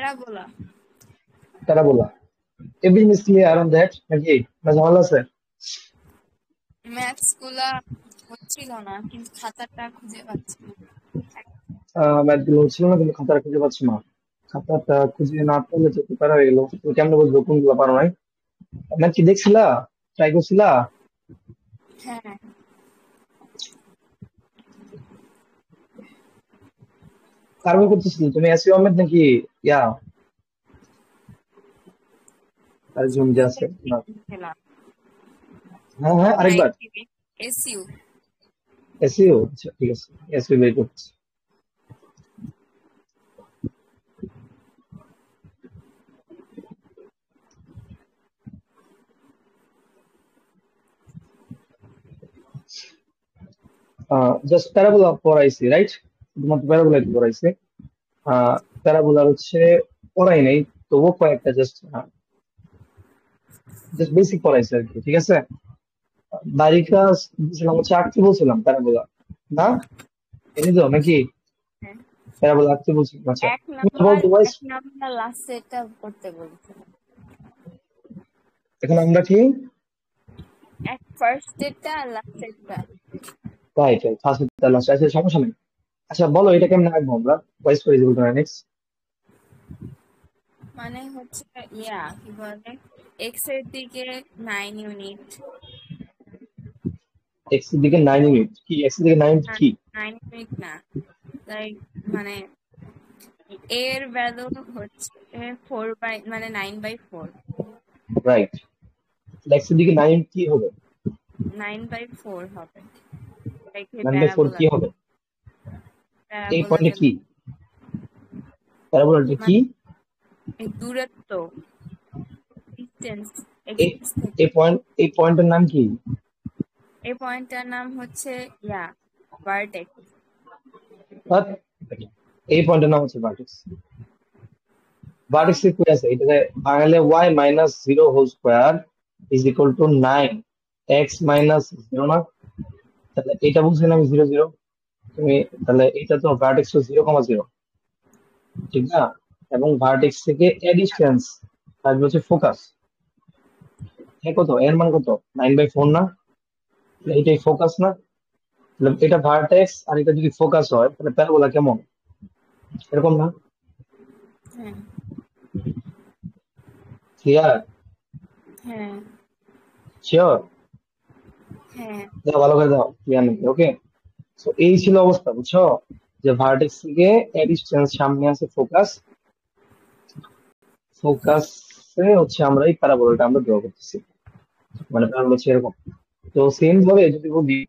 Parabola. Parabola. Everything is clear on that নাকি না ঝামেলা আছে? ম্যাথস গুলা হচ্ছিল না, কিন্তু খাতাটা খুঁজে পাচ্ছি না। ম্যাথ গুলো হচ্ছিল না কিন্তু খাতাটা খুঁজে পাচ্ছি না। খাতাটা খুঁজে না পেলে তো একটু প্যারা হয়ে গেল। তুমি কেমনে বুঝবো কোনগুলো পারো নাই? ম্যাথ কি দেখছিলা? ট্রাই করছিলা? হ্যাঁ, কার বই করতেছিল তুমি? এসইও আহমেদ নাকি? ইয়া আরেকজন যে আছে না? ছিলাম। হ্যাঁ হ্যাঁ, আরেকবার। এসইউ। এসইও, আচ্ছা ঠিক আছে। এসইও বের করছি। জাস্ট প্যারাবোলা পড়াইছি, রাইট? শুধুমাত্র প্যারাবোলা পড়াইছি। প্যারাবোলার হচ্ছে পড়াই নাই, তবুও কয়েকটা জাস্ট জাস্ট বেসিক পড়াইছি আর কি, ঠিক আছে? বারিকা দিয়েছিলাম হচ্ছে আঁকতে বলছিলাম প্যারাবোলা, না? এনে তো নাকি হ্যাঁ, প্যারাবোলা আঁকতে বলছিলাম? আচ্ছা, এক তুমি নাম্বার বলতো ভাই। এক নাম্বার লাস্টেরটা করতে বলেছিলাম। এখন আমরা কি? এক ফার্স্টেরটা আর লাস্টেরটা। রাইট রাইট, ফার্স্ট লাস্ট, আচ্ছা সমস্যা নেই। আচ্ছা বলো এটা কেমন আঁকবো আমরা? ভয়েস করে দিব নেক্সট। মানে হচ্ছে কি বলে, এক্স এর দিকে 9 ইউনিট। এক্স এর দিকে 9 ইউনিট কি? এক্স এর দিকে 9 কি? 9 ইউনিট না, লাইক মানে এর ভ্যালু হচ্ছে 4 বাই মানে 9/4। রাইট, এক্স এর দিকে 9 কি হবে? 9/4 হবে, লাইক এই 9/4 প্যারাবোলা কি হবে? এই প্যারাবোলা পয়েন্টে কি? প্যারাবোলাটা কি? মানে এই দূরত্ব, ডিস্টেন্স, এই এক্সিস থেকে। এই পয়েন্টের নাম কি? এই পয়েন্টটার নাম হচ্ছে ভার্টেক্স। আর এই পয়েন্টের নাম হচ্ছে ভার্টেক্স। ভার্টেক্স এর কি আছে এটাতে? বাঙালি y minus 0 whole square is equal to 9 x minus 0 না? তাহলে এটা বুঝছিলাম 0 0। তুমি তাহলে এটা তো ভার্টেক্স 0,0, ঠিক না? এবং হ্যাঁ, ভার্টেক্স থেকে এ ডিস্টেন্স থাকবে হচ্ছে ফোকাস। কত এর মান কত? 9/4 না? তাহলে এটাই ফোকাস না? তাহলে এটা ভার্টেক্স আর এটা যদি ফোকাস হয় তাহলে প্যারাবোলা কেমন? এরকম না? হ্যাঁ, ক্লিয়ার? হ্যাঁ, শিওর? হ্যাঁ। দাও ভালো করে দাও, ক্লিয়ার নাকি? ওকে। তো এই ছিল অবস্থা, বুঝছো? যে ভার্টেক্স থেকে এ ডিস্টেন্স, সামনে আছে ফোকাস। ফোকাসে হচ্ছে আমরা এই প্যারাবোলাটা আমরা ড্র করতেছি। মানে প্যারাবোলা হচ্ছে এরকম। তো সেম ভাবে যদি বলি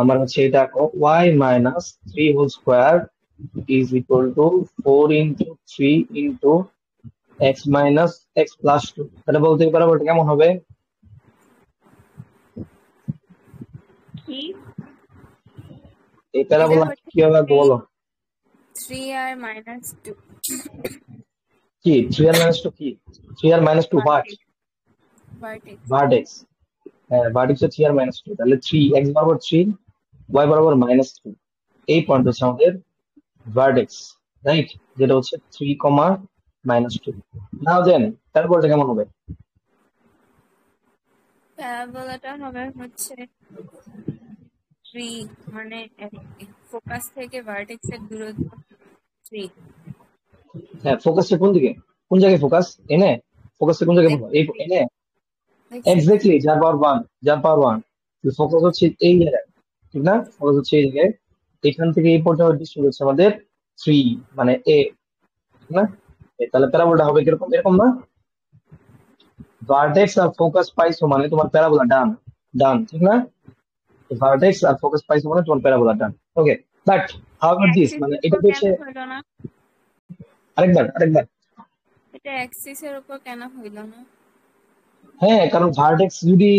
আমার হচ্ছে এটা y minus 3 whole square is equal to 4 × 3 × x minus x plus 2, তাহলে বলতে এই প্যারাবোলাটা কেমন হবে? কি? এই এটা প্যারাবোলা হচ্ছে কি হবে বলো? 3r-2 কি 3r-2 কি? 3r-2 what? Vertex. Vertex. Vertex. হ্যাঁ, ভার্টেক্স হচ্ছে 3r-2, তাহলে 3 এক্স বরাবর 3, ওয়াই বরাবর -3। এই পয়েন্ট হচ্ছে আমাদের ভার্টেক্স, রাইট? যেটা হচ্ছে 3, -2। নাও দেন প্যারাবোলাটা কেমন হবে? প্যারাবোলাটা হবে হচ্ছে 3, মানে ফোকাস থেকে ভার্টেক্স এর দূরত্ব 3। হ্যাঁ, ফোকাসটা কোন দিকে? কোন জায়গায় ফোকাস? এনে? ফোকাসটা কোন জায়গায় পড়বো? এই দেখছি, এনে? দেখছি। এক্স্যাক্টলি, যার পাওয়ার 1, যার পাওয়ার 1। ফোকাস হচ্ছে এই জায়গায়, ঠিক না? ফোকাস হচ্ছে এই জায়গায়। এখান থেকে এই পর্যন্ত ডিস্টেন্স হচ্ছে আমাদের 3, মানে এ, ঠিক না? তাহলে প্যারাবোলাটা হবে কিরকম? এরকম না? ভার্টেক্স আর ফোকাস পাইছো মানে তোমার প্যারাবোলা ডান। ডান, ঠিক না? ভার্টেক্স আর ফোকাস পাইছো মানে তোমার parabola done. Okay, but how about this, Axis মানে এর এটা উপর তো কেন হচ্ছে হইলো না? আরেকবার আরেকবার। এটা অ্যাক্সিস এর উপর কেন হইলো না? হ্যাঁ, কারণ ভার্টেক্স যদি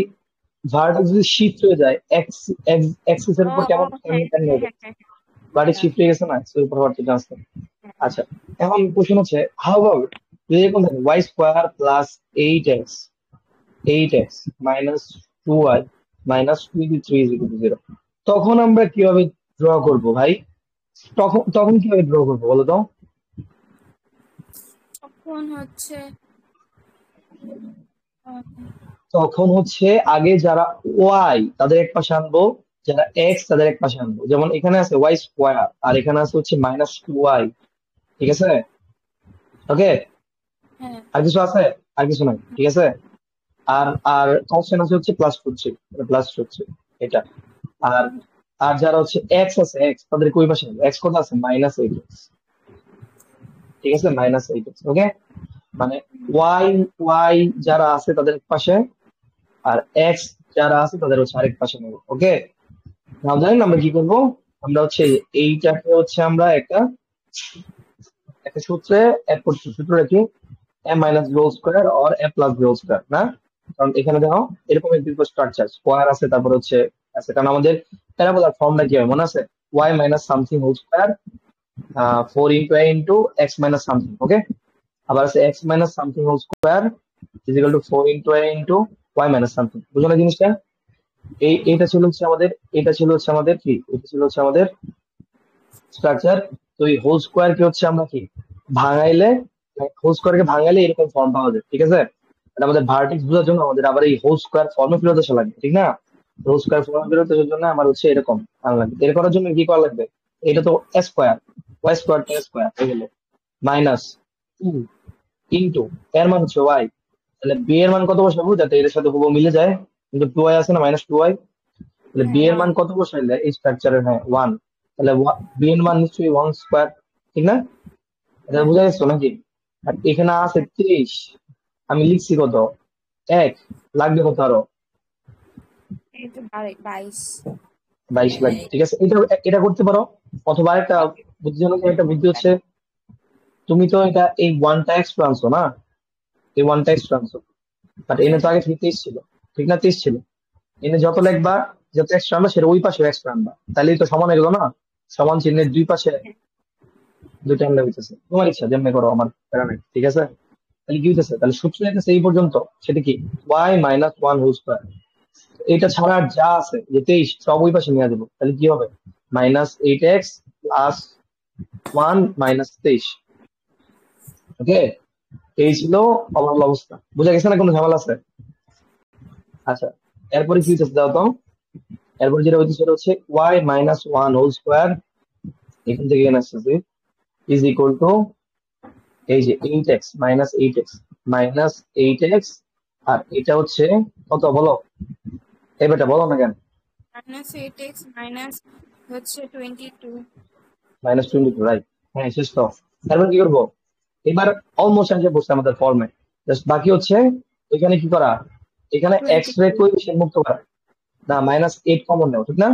শিফট হয়ে যায় এক্স এক্সিস এর ও, উপর, ও, কেমন হ্যাঁ, কেমন কেমন হ্যাঁ, হবে? হ্যাঁ, হ্যাঁ, ভার্টেক্স হ্যাঁ, শিফট হয়ে গেছে না, এক্স এর উপর ভার্টেক্স ট্রান্সফার। হ্যাঁ। আচ্ছা, এখন কোশ্চেন হচ্ছে হাউ অ্যাবাউট যদি এরকম থাকে y square plus 8x, 8x minus 2y minus 2 × 3 = 0, তখন আমরা কিভাবে ড্র করব ভাই? তখন তখন কিভাবে ড্র করবো বলো তো? কোন হচ্ছে তখন হচ্ছে আগে যারা ওয়াই তাদের এক পাশে আনবো, যারা এক্স তাদের এক পাশে আনবো। যেমন এখানে আছে ওয়াই স্কোয়ার আর এখানে আছে হচ্ছে -2y। ঠিক আছে? ওকে, হ্যাঁ আর কিছু আছে? আর কিছু নাই, ঠিক আছে। আর আর কনস্ট্যান্ট আছে হচ্ছে প্লাস হচ্ছে এটা। আর আর যারা হচ্ছে এক্স আছে, এক্স তাদের কই পাশে আনবো? এক্স কত আছে? -8x। ঠিক আছে, -8x। ওকে, মানে ওয়াই ওয়াই যারা আছে তাদের এক পাশে, আর এক্স যারা আছে তাদের হচ্ছে আরেক পাশে নেবো। ওকে, নাও জানেন আমরা কি করবো? আমরা হচ্ছে এইটাকে হচ্ছে আমরা একটা একটা সূত্রে অ্যাড করছি। সূত্রটা কি? A minus b whole square or a plus b whole square, না? কারণ এখানে দেখো এরকম একটি স্ট্রাকচার স্কোয়ার আছে, তারপর হচ্ছে আছে, কারণ আমাদের প্যারাবোলার ফর্মটা কি হয় মনে আছে? Y minus something whole square 4 into a into x minus something। Okay, আবার আছে x minus something whole square is equal to 4 into a into y minus something। বুঝলো না জিনিসটা? এইটা ছিল হচ্ছে আমাদের, এটা ছিল হচ্ছে আমাদের কি, এটা ছিল হচ্ছে আমাদের স্ট্রাকচার। তো এই হোল স্কোয়ার কে হচ্ছে আমরা কি ভাঙাইলে, হোল স্কোয়ার কে ভাঙাইলে এরকম ফর্ম পাওয়া যায়। ঠিক আছে, এটা আমাদের ভার্টেক্স বোঝার জন্য আমাদের আবার এই হোল স্কোয়ার ফর্মে ফেরত আসা লাগবে, ঠিক না? হোল স্কোয়ার ফর্মে ফেরত আসার জন্য আমার হচ্ছে এরকম আনা লাগবে। এর করার জন্য কি করা লাগবে? এটা তো স্কোয়ার, ওয়াই স্কোয়ার টা স্কোয়ার হয়ে গেল, -2 ইন্টু এর মান হচ্ছে ওয়াই। তাহলে বি এর মান কত বসাবো যাতে এর সাথে হুবহু মিলে যায়? কিন্তু 2y আছে না, -2y। তাহলে হ্যাঁ বি এর মান ওয়ান কত বসাইলে এই স্ট্রাকচারের, হ্যাঁ 1। তাহলে বি এর মান নিশ্চয়ই 1 স্কোয়ার, ঠিক না? এটা হ্যাঁ বুঝা গেছো নাকি? আর এখানে আছে 30, আমি লিখছি কত? 1, লাগবে কত আরো? এই তো 22 22 লাগবে। ঠিক আছে, এটা এটা করতে পারো। অথবা একটা বুদ্ধিজনক একটা বুদ্ধি হচ্ছে, তুমি তো এটা এই ওয়ানটা এক্সট্রা আনছো না, এই ওয়ানটা এক্সট্রা আনছো, বাট এনে তো আগে থেকে 30 ছিল, ঠিক না? 30 ছিল, এনে যত লিখবা, যত এক্সট্রা আনবা সেটা ওই পাশে এক্সট্রা আনবা, তাহলেই তো সমান হয়ে গেল না? সমান চিহ্নের দুই পাশে দুইটা আনলে হইতেছে। তোমার ইচ্ছা যেমনি করো, আমার প্যারা নাই, ঠিক আছে? তাহলে কি হইতেছে? তাহলে সূত্র হইতেছে এই পর্যন্ত, সেটা কি? Y minus one whole square. এটা ছাড়া আর যা আছে যে 23 সব ওই পাশে নিয়ে যাবো, তাহলে কি হবে? -8x plus 1 -23। ওকে, এই ছিল ওভারঅল অবস্থা। বুঝা গেছে না? কোনো ঝামেলা আছে? আচ্ছা, এরপরে কি হইতেছে দাও তো। এরপর যেটা হইতেছে সেটা হচ্ছে y minus one whole square, এখান থেকে এখানে আসতেছে, ইজ ইকুয়াল টু এই যে 8x -8x আর এটা হচ্ছে কত বলো? এবারটা বলো না কেন? -8x মাইনাস হচ্ছে 22। -22, রাইট? হ্যাঁ, শেষ তো। তারপর কি করবো? এবার অলমোস্ট এসে বসছে আমাদের ফর্মে। জাস্ট বাকি হচ্ছে এখানে কি করা, এখানে এক্স রে 22 কোএফিসিয়েন্ট মুক্ত করা। না, -8 কমন নেও, ঠিক না?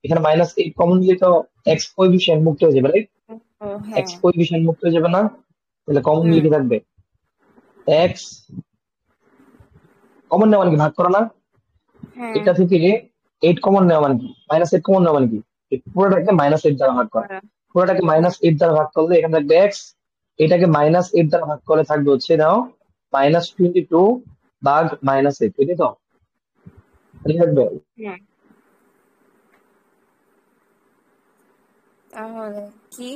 এখানে -8 কমন নিলে তো এক্স কোএফিসিয়েন্ট মুক্ত হয়ে যাবে, রাইট? ও হ্যাঁ এক্স কোএফিসিয়েন্ট মুক্ত হয়ে যাবে না? তাহলে কমন হুম নিলে কি থাকবে? এক্স কমন নেওয়া মানে কি ভাগ করা না? হ্যাঁ এটা থেকে 8 কমন নেওয়া মানে কি? -8 কমন নেওয়া মানে কি? এই পুরোটাকে -8 দ্বারা ভাগ করা। করা পুরোটাকে -8 দ্বারা ভাগ করলে এখানে থাকবে এক্স, এটাকে -8 দ্বারা ভাগ করলে থাকবে হচ্ছে নাও -22 ভাগ -8, বুঝলি তো? ঠিক থাকবে। হ্যাঁ তাহলে কি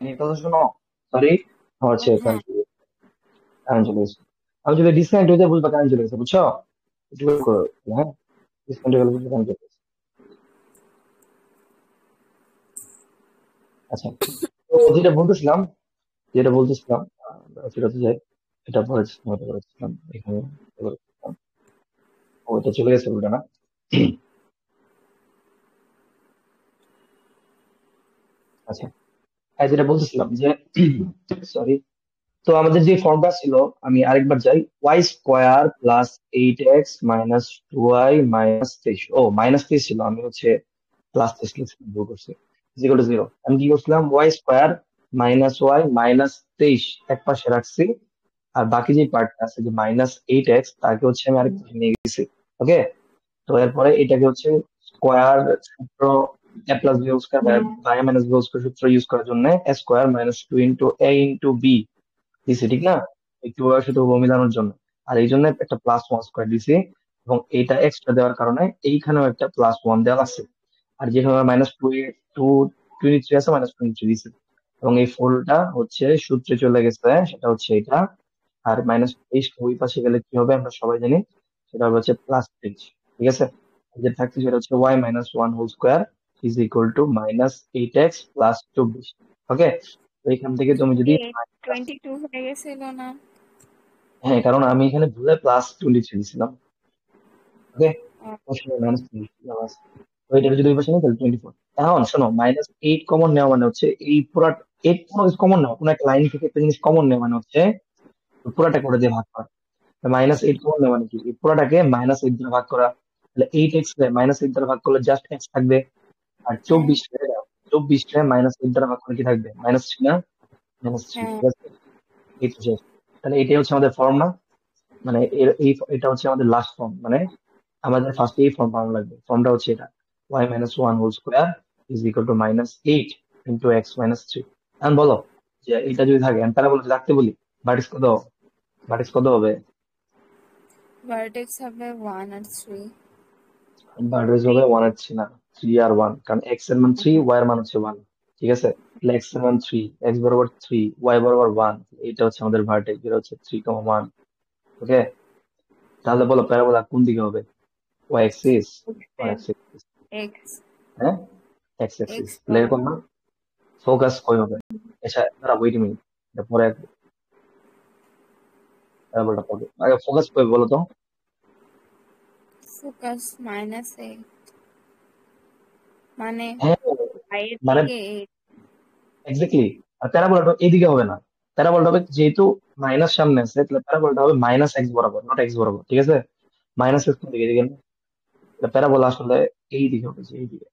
এই কথা শোনো, সরি, হচ্ছে হ্যাঁ কারেন্ট চলে গেছে। আমি যদি ডিসকানেক্ট হয়ে যায় বুঝবা কারেন্ট চলে গেছে, বুঝছো? একটু wait করো, হ্যাঁ, ডিসকানেক্ট হয়ে গেলে বুঝবা কারেন্ট চলে গেছে। আচ্ছা, তো যেটা বলতেছিলাম সেটা তো যাই, এটা বলেছিলাম এখানে, বলেছিলাম। ওটা চলে গেছে ওটা না। আচ্ছা, যেটা বলতেছিলাম যে সরি, তো আমাদের যে ফর্মটা ছিল, আমি আরেকবার যাই, y square plus 8x minus 2y minus 23, ও মাইনাস 23 ছিল, আমি হচ্ছে প্লাস 23 লিখছিলাম, ভুল করছি, ইকুয়াল টু 0। আমি কি করছিলাম, y square minus y minus 23 এক পাশে রাখছি, আর বাকি যে পার্টটা আছে যে মাইনাস 8x, তাকে হচ্ছে আমি আরেক পাশে নিয়ে গেছি। ওকে, তো এরপরে এটাকে হচ্ছে স্কোয়ার সূত্র, a plus b whole square by a minus b whole square সূত্র ইউজ করার জন্য a square minus 2 into a into b দিছি, ঠিক না? একটু বয়সের সাথে মিলানোর জন্য। আর এই জন্য একটা প্লাস ওয়ান স্কোয়ার দিছি, এবং এটা এক্সট্রা দেওয়ার কারণে এইখানেও একটা প্লাস ওয়ান দেওয়া আছে। আর যেখানে মাইনাস টু টু 23 আছে, মাইনাস 23 দিছি, এবং এই ফোরটা হচ্ছে সূত্রে চলে গেছে, সেটা হচ্ছে এটা। আর মাইনাস 23 ওই পাশে গেলে কি হবে আমরা সবাই জানি, সেটা হবে হচ্ছে প্লাস 23। ঠিক আছে, যে থাকছে সেটা হচ্ছে y minus one whole square is equal to minus 8x plus 24। Okay, তো এখান থেকে তুমি যদি 22 হয়ে গেছিল না? হ্যাঁ, কারণ আমি এখানে ভুলে প্লাস 23 ছিলাম। ওকে, ও, মাইনাস 20 তো এটা যদি ওই পাশে নিই তাহলে 24। এখন শোনো, মাইনাস 8 কমন নেওয়া মানে হচ্ছে এই পুরা 8 কোনো কিছু কমন নেওয়া, কোনো একটা লাইন থেকে একটা জিনিস কমন নেওয়া মানে হচ্ছে পুরাটা করে দিয়ে ভাগ করা। মাইনাস 8 কমন নেওয়া মানে কি, এই পুরাটাকে মাইনাস 8 দ্বারা ভাগ করা। তাহলে 8x রে মাইনাস 8 দ্বারা ভাগ করলে জাস্ট x থাকবে। আর হ্যাঁ 24 রে মাইনাস 8 দ্বারা ভাগ করলে কি থাকবে, মাইনাস 3 না, মাইনাস 3। হ্যাঁ। ঠিক আছে, এই তো শেষ। তাহলে এটাই হচ্ছে আমাদের ফর্ম না, মানে এটা হচ্ছে আমাদের লাস্ট ফর্ম, মানে আমাদের ফার্স্ট এই ফর্ম বানানো লাগবে। ফর্মটা হচ্ছে এটা, y minus one whole square is equal to minus 8 into x minus 3। এখন বলো যে এটা যদি থাকে, আমি তারা বলতে রাখতে বলি, ভার্টিক্স কত, ভার্টিক্স কত হবে? ভার্টেক্স হবে 1 আর 3। ভার্টিক্স হবে 1 আর 3 না, 3 আর 1, কারণ এক্স এর মান 3, ওয়াই এর মান হচ্ছে 1। ঠিক আছে, তাহলে এক্স এর মান 3, এক্স বরাবর 3, ওয়াই বরাবর 1, এটা হচ্ছে আমাদের ভার্টেক্স, যেটা হচ্ছে 3, 1। ওকে, তাহলে বলো প্যারাবোলা কোন দিকে হবে, y axis, y axis, x হ্যাঁ, এক্স অ্যাক্সিস, এক্স তাহলে এরকম না? ফোকাস কই হবে? আচ্ছা দাঁড়া, ওয়েট মিনিট, পরে প্যারাবোলাটা পাবে, আগে ফোকাস কই বলো তো? ফোকাস -8, মানে হ্যাঁ, বাইরের মানে দিকে 8। এক্স্যাক্টলি। আর প্যারাবোলাটা এইদিকে হবে না, প্যারাবোলাটা হবে যেহেতু মাইনাস সামনে আছে, তাহলে প্যারাবোলাটা হবে মাইনাস এক্স বরাবর, নট এক্স বরাবর। ঠিক আছে, মাইনাস এক্স কোন দিকে, এদিকে না? প্যারাবোলা আসলে এই দিকে হবে, যে এইদিকে,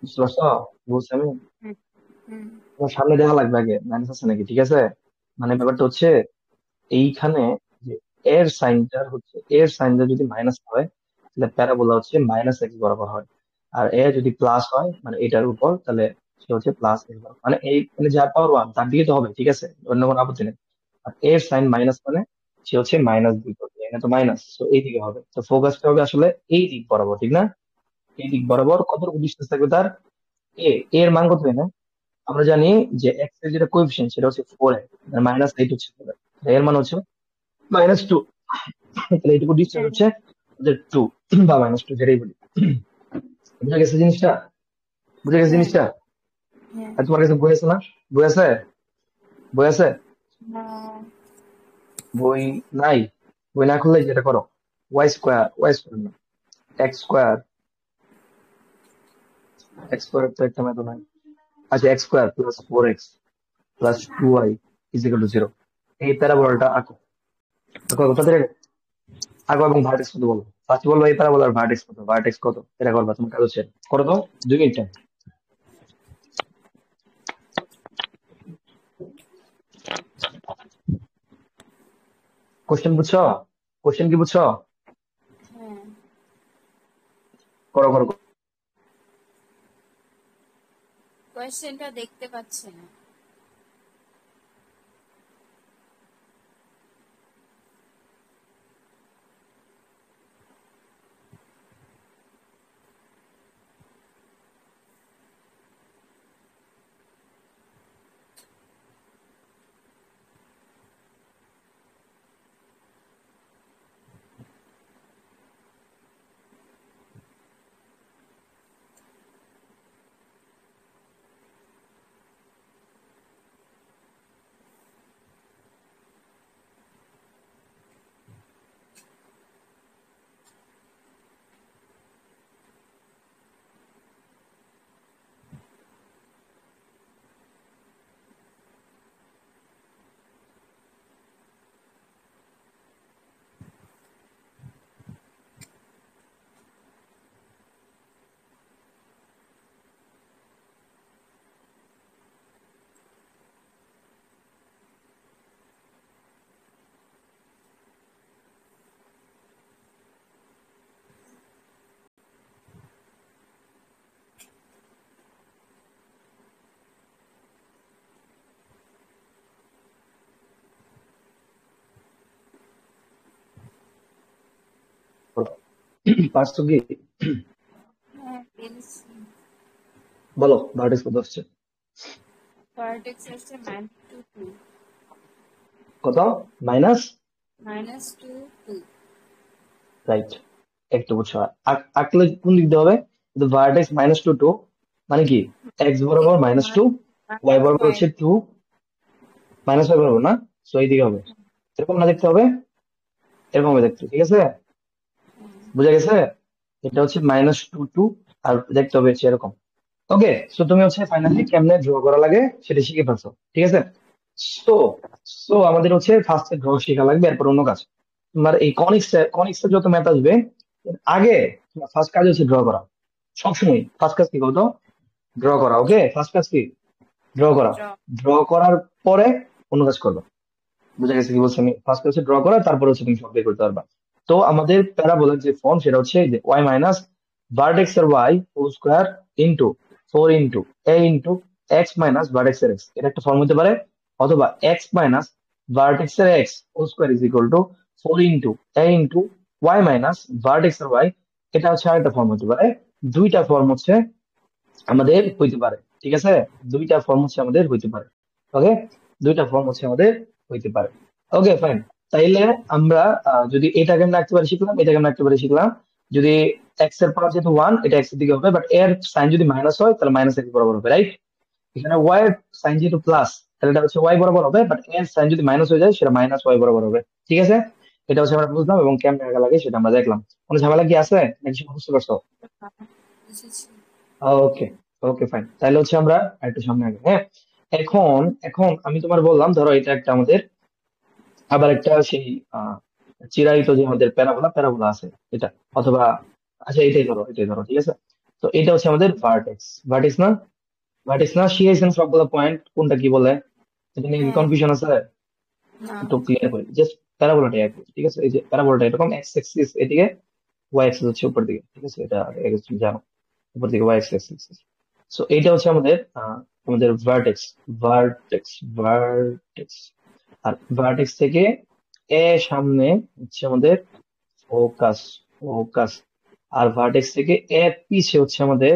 বুঝতে পারছো? বলছি আমি, হুম হুম তোমার সামনে দেখা লাগবে আগে মাইনাস আছে নাকি। ঠিক আছে, মানে ব্যাপারটা হচ্ছে এইখানে যে এর সাইনটা যদি মাইনাস হয়, তাহলে প্যারাবোলা হচ্ছে মাইনাস এক্স বরাবর হয়। আর এ যদি প্লাস হয় মানে এটার উপর, তাহলে সে হচ্ছে প্লাস এক্স বরাবর, মানে এই মানে যার পাওয়ার ওয়ান তার দিকে তো হবে। ঠিক আছে, অন্য কোনো আপত্তি নেই। আর এর সাইন মাইনাস মানে সে হচ্ছে মাইনাস দিক হবে, এখানে তো মাইনাস, তো এই দিকে হবে। তো ফোকাসটা হবে আসলে এই দিক বরাবর, ঠিক না? এই দিক বরাবর কতটুকু ডিস্টেন্স থাকবে তার, এ এর মান কত না? আমরা জানি যে এক্স এর যেটা কোএফিসিয়েন্ট সেটা হচ্ছে 4, মাইনাস 8 হচ্ছে 4, এর মান হচ্ছে -2। তাহলে এইটুকু ডিস্টেন্স হ্যাঁ হচ্ছে আমাদের 2 বা -2, যেটাই বলি। বুঝা গেছে জিনিসটা, বুঝা গেছে হ্যাঁ জিনিসটা? হ্যাঁ। আর তোমার কাছে বই আছে না, বই আছে, বই আছে, আহ, বই নাই? বই না খুললে যেটা করো, ওয়াই স্কোয়ার না, এক্স স্কোয়ার, এক্স স্কোয়ার তো একটা মেথড নাই। আচ্ছা, x square plus 4x plus 2y is equal to 0, এই প্যারাবোলাটা আঁকো। আঁকো তাদের, আঁকো এবং ভার্টেক্স কত বলো, ফার্স্ট বলবো এই প্যারাবোলার ভার্টেক্স কত, ভার্টেক্স কত, এটা করবা তোমার কাজ হচ্ছে, করো তো, 2 মিনিট টাইম। কোশ্চেন বুঝছো, কোশ্চেন কি বুঝছো? হ্যাঁ করো করো। কোয়েশ্চেনটা দেখতে পাচ্ছি না। পাঁচশো কি হ্যাঁ পেয়েছি। বলো, ভার্টেক্স কত আসছে? ভার্টেক্স হচ্ছে -2 2 কত? মাইনাস, -2 2। রাইট, একটু বুঝছো। আঁকলে কোন দিক দিয়ে হবে? ভার্টেক্স -2 2 মানে কি, এক্স বরাবর -2, ওয়াই বরাবর ওয়াই। হচ্ছে 2, -y বরাবর না, সো এই দিকে হবে। এরকম না দেখতে হবে, এরকম হবে দেখতে, ঠিক আছে? বুঝা গেছে? এটা হচ্ছে -2 2, আর দেখতে হবে হচ্ছে এরকম। ওকে, সো তুমি হচ্ছে ফাইনালি কেমনে ড্র করা লাগে সেটা শিখে ফেলছো, ঠিক আছে? সো সো আমাদের হচ্ছে ফার্স্টে ড্র শেখা লাগবে, এরপর অন্য কাজ। তোমার এই কনিক্সের যত ম্যাথ আসবে, এর আগে তোমার ফার্স্ট কাজ হচ্ছে ড্র করা। সবসময় ফার্স্ট কাজ কি বলতো? ড্র করা। ওকে, ফার্স্ট কাজ কি? ড্র করা। ড্র। ড্র করার পরে অন্য কাজ করবে। বুঝা গেছে কি বলছি আমি? ফার্স্ট হচ্ছে ড্র করা, তারপর হচ্ছে তুমি সব বের করতে পারবা। তো আমাদের প্যারাবোলার যে ফর্ম সেটা হচ্ছে এই যে ওয়াই মাইনাস ভার্টেক্স এর y whole square into 4 into a into x minus vertex এর এক্স, এটা একটা ফর্ম হতে পারে। অথবা এক্স মাইনাস ভার্টেক্স এর x whole square is equal to 4 into a into y minus vertex এর ওয়াই, এটা হচ্ছে আরেকটা ফর্ম হতে পারে। দুইটা ফর্ম হচ্ছে আমাদের হইতে পারে, ঠিক আছে? দুইটা ফর্ম হচ্ছে আমাদের হইতে পারে। ওকে, দুইটা ফর্ম হচ্ছে আমাদের হইতে পারে। Okay fine. তাইলে আমরা যদি এটা কেমন রাখতে পারি শিখলাম, এটা কেমন রাখতে পারি শিখলাম। যদি এক্স এর পাওয়ার যেহেতু ওয়ান, এটা এক্স এর দিকে হবে, বাট এর সাইন যদি মাইনাস হয় তাহলে মাইনাস এক্স বরাবর হবে, রাইট? এখানে ওয়াই এর সাইন যেহেতু প্লাস, তাহলে এটা হচ্ছে ওয়াই বরাবর হবে, বাট এর সাইন যদি মাইনাস হয়ে যায় সেটা মাইনাস ওয়াই বরাবর হবে, ঠিক আছে? এটা হচ্ছে আমরা বুঝলাম এবং কেমন রাখা লাগে সেটা আমরা দেখলাম। কোনো ঝামেলা কি আছে নাকি সব বুঝতে পারছো? বুঝেছি। ওকে, ওকে ফাইন। তাহলে হচ্ছে আমরা একটু সামনে আগে, হ্যাঁ। এখন এখন আমি তোমার বললাম, ধরো এটা একটা আমাদের আবার একটা সেই আহ চিরায়ত যে আমাদের প্যারাবোলা প্যারাবোলা আছে এটা, অথবা আচ্ছা এটাই ধরো, এটাই ধরো, ঠিক আছে? তো এটা হচ্ছে আমাদের ভার্টেক্স, ভার্টেক্স না? ভার্টেক্স না, শিখেছেন সবগুলো পয়েন্ট কোনটা কি বলে? এটা নিয়ে হ্যাঁ। কনফিউশন আছে? না। একটু ক্লিয়ার করি, জাস্ট প্যারাবোলাটাই একই, ঠিক আছে? এই যে প্যারাবোলাটা এরকম, এক্স এক্সিস এদিকে, ওয়াই এক্সিস হচ্ছে উপর দিকে, ঠিক আছে? এটা আগে তুমি জানো, উপর দিকে ওয়াই এক্সিস। সো এইটা হচ্ছে আমাদের আমাদের ভার্টেক্স, ভার্টেক্স, ভার্টেক্স। আর ভার্টেক্স থেকে এ সামনে হচ্ছে আমাদের ফোকাস, ফোকাস। আর ভার্টেক্স থেকে এ পিছে হচ্ছে আমাদের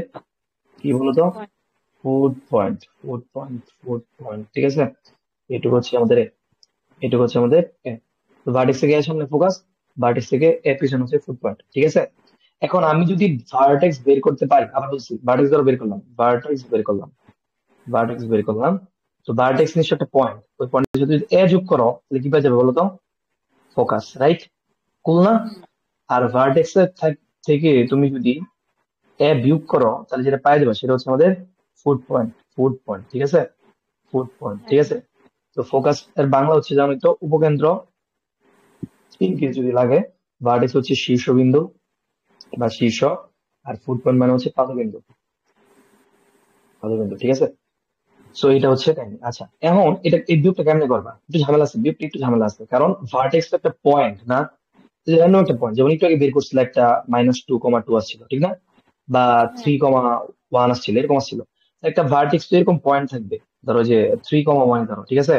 কি বলতো? Food point, food point, food point, ঠিক আছে? এটুকু হচ্ছে আমাদের A, এটুকু হচ্ছে আমাদের এ। তো ভার্টেক্স থেকে এর সামনে ফোকাস, ভার্টেক্স থেকে এর পিছনে হচ্ছে ফুড পয়েন্ট, ঠিক আছে? এখন আমি যদি ভার্টেক্স বের করতে পারি, আবার বলছি ভার্টেক্স ধরো বের করলাম, ভার্টেক্স বের করলাম, ভার্টেক্স বের করলাম। তো ভার্টেক্স নিশ্চয় একটা পয়েন্ট, ওই পয়েন্টে যদি এ যোগ করো তাহলে কি পেয়ে যাবে বলো তো? Focus, right? কুল না? হুম। আর ভার্টেক্স এর থেকে তুমি যদি এ বিয়োগ করো তাহলে যেটা পাই যাবে সেটা হচ্ছে আমাদের ফুড পয়েন্ট, ফুড পয়েন্ট, ঠিক আছে? ফুড পয়েন্ট, ঠিক হ্যাঁ। আছে? তো ফোকাস এর বাংলা হচ্ছে জানোই তো, উপকেন্দ্র। ইনকেস যদি লাগে, ভার্টেক্স হচ্ছে শীর্ষবিন্দু বা শীর্ষ, আর ফুড পয়েন্ট মানে হচ্ছে পাদবিন্দু, পাদবিন্দু, ঠিক আছে? সো এটা হচ্ছে কাহিনী। আচ্ছা, এখন এটা এই বিয়োগটা কেমনে করবা? একটু ঝামেলা আছে, বিয়োগটা একটু ঝামেলা আছে, কারণ ভার্টেক্স তো একটা পয়েন্ট না, র্যান্ডম একটা পয়েন্ট, যেমন একটু আগে বের করছিল একটা -2,2 আসছিল, ঠিক না? বা হ্যাঁ। 3,1 আসছিল, এরকম আসছিল। একটা ভার্টেক্স তো এরকম পয়েন্ট থাকবে, ধরো যে 3,1 ধরো, ঠিক আছে?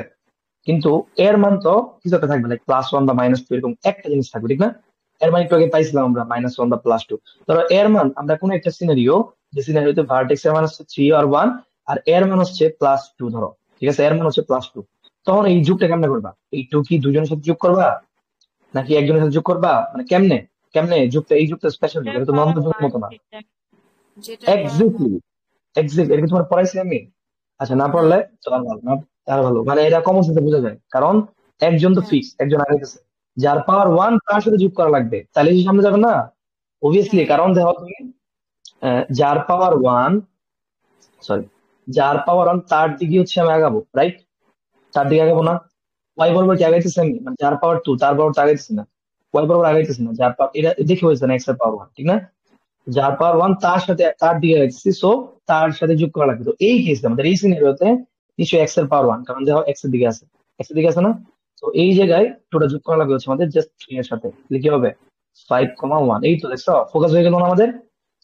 কিন্তু এর মান তো কিছু একটা থাকবে, লাইক +1 বা -2, এরকম একটা জিনিস থাকবে, ঠিক না? এর মান একটু আগে পাইছিলাম আমরা -1 বা +2। ধরো এর মান আমরা কোন একটা সিনারিও, যে সিনারিওতে ভার্টেক্স এর মান হচ্ছে 3 আর 1, আর এর মান হচ্ছে +2 ধরো, ঠিক আছে? এর মান হচ্ছে +2। তখন এই যুগটা কেমনে করবা? এই টু কি দুজনের সাথে যোগ করবা নাকি একজনের সাথে যোগ করবা? মানে কেমনে, কেমনে যুগটা, এই যুগটা স্পেশাল যুগ, যেটার এটা তো পাওয়ার নর্মাল যুগের ওয়ান মতো না। সেটা, যেটার পাওয়ার ওয়ান। এক্স্যাক্টলি, এক্স্যাক্টলি, এটা কি তোমার পড়াইছি আমি? আচ্ছা, না না। পড়লে তো আর ভালো না, আর ভালো, মানে এটা কমন সেন্সে বোঝা যায়, কারণ একজন তো হ্যাঁ। ফিক্স, একজন আগাইতেছে, যার পাওয়ার ওয়ান তার সাথে যোগ করা লাগবে, তাহলে সে সামনে যাবে না? অবভিয়াসলি, হ্যাঁ। কারণ দেখো তুমি যার পাওয়ার ওয়ান, সরি, যার পাওয়ার ওয়ান তার দিকে হচ্ছে আমি আগাবো, রাইট? তার দিকে আগাবো না? ওয়াই বরাবর কি আগাইতেছি আমি? মানে যার পাওয়ার টু তার পাওয়ার তো আগাইতেছি না, ওয়াই বরাবর আগাইতেছি না, যার পাওয়ার, এটা দেখে হয়েছে না, এক্স এর পাওয়ার ওয়ান, ঠিক না? যার পাওয়ার ওয়ান তার সাথে, তার দিকে আগাইতেছি, সো তার সাথে যোগ করা লাগবে। তো এই কেসে আমাদের এই সিনারিওতে নিশ্চয়ই এক্স এর পাওয়ার ওয়ান, কারণ দেখো এক্স এর দিকে আছে, এক্স এর দিকে আছে না? তো এই জায়গায় টোটা যোগ করা লাগবে হচ্ছে আমাদের জাস্ট 3 এর সাথে, তাহলে কি হবে? 5,1। এই তো দেখছো, ফোকাস হয়ে গেল না আমাদের?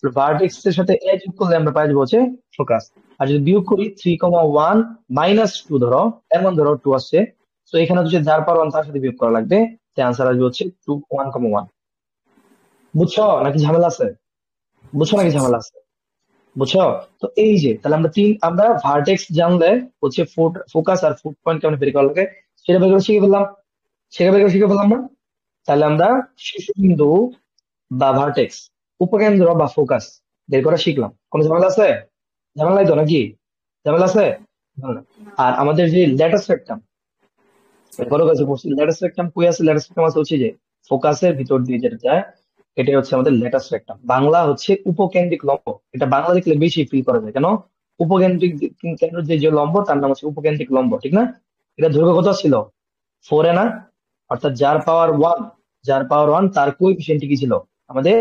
ভার্টেক্স এর সাথে এ যোগ করলে আমরা পাই যাবো হচ্ছে ফোকাস। আর যদি বিয়োগ করি 3,1 -2 ধরো, এর মান ধরো 2 আসছে, তো এখানে হচ্ছে যার পাওয়ার ওয়ান তার সাথে বিয়োগ করা লাগবে, তাই আনসার আসবে হচ্ছে 1,1। বুঝছো নাকি ঝামেলা আছে? বুঝছো নাকি ঝামেলা আছে? বুঝছো? তো এই যে তাহলে আমরা ভার্টেক্স জানলে হচ্ছে ফোকাস আর ফুট পয়েন্ট কেমন বের করা লাগে সেটা বের করে শিখে ফেললাম। সেটা বের করে শিখে ফেললাম না? তাহলে আমরা শীর্ষবিন্দু বা ভার্টেক্স, উপকেন্দ্র বা ফোকাস বের করা শিখলাম। কোনো ঝামেলা আছে? ঝামেলা নাই তো নাকি? ঝামেলা আছে? ঝামেলা নাই। আর আমাদের যে ল্যাটাস রেক্টাম, বড় কাছে পড়ছি, ল্যাটাস রেক্টাম কই আছে? ল্যাটাস রেক্টাম আছে হচ্ছে যে ফোকাসের ভিতর দিয়ে যেটা যায়, এটা হচ্ছে আমাদের ল্যাটাস রেক্টাম। বাংলা হচ্ছে উপকেন্দ্রিক লম্ব। এটা বাংলা দেখলে বেশি ফিল করা যায় কেন? উপকেন্দ্রিক কেন্দ্র যে যে লম্ব তার নাম হচ্ছে উপকেন্দ্রিক লম্ব, ঠিক না? এটা দৈর্ঘ্য কত ছিল? 4 না? অর্থাৎ যার পাওয়ার ওয়ান তার কোএফিসিয়েন্ট কি ছিল আমাদের?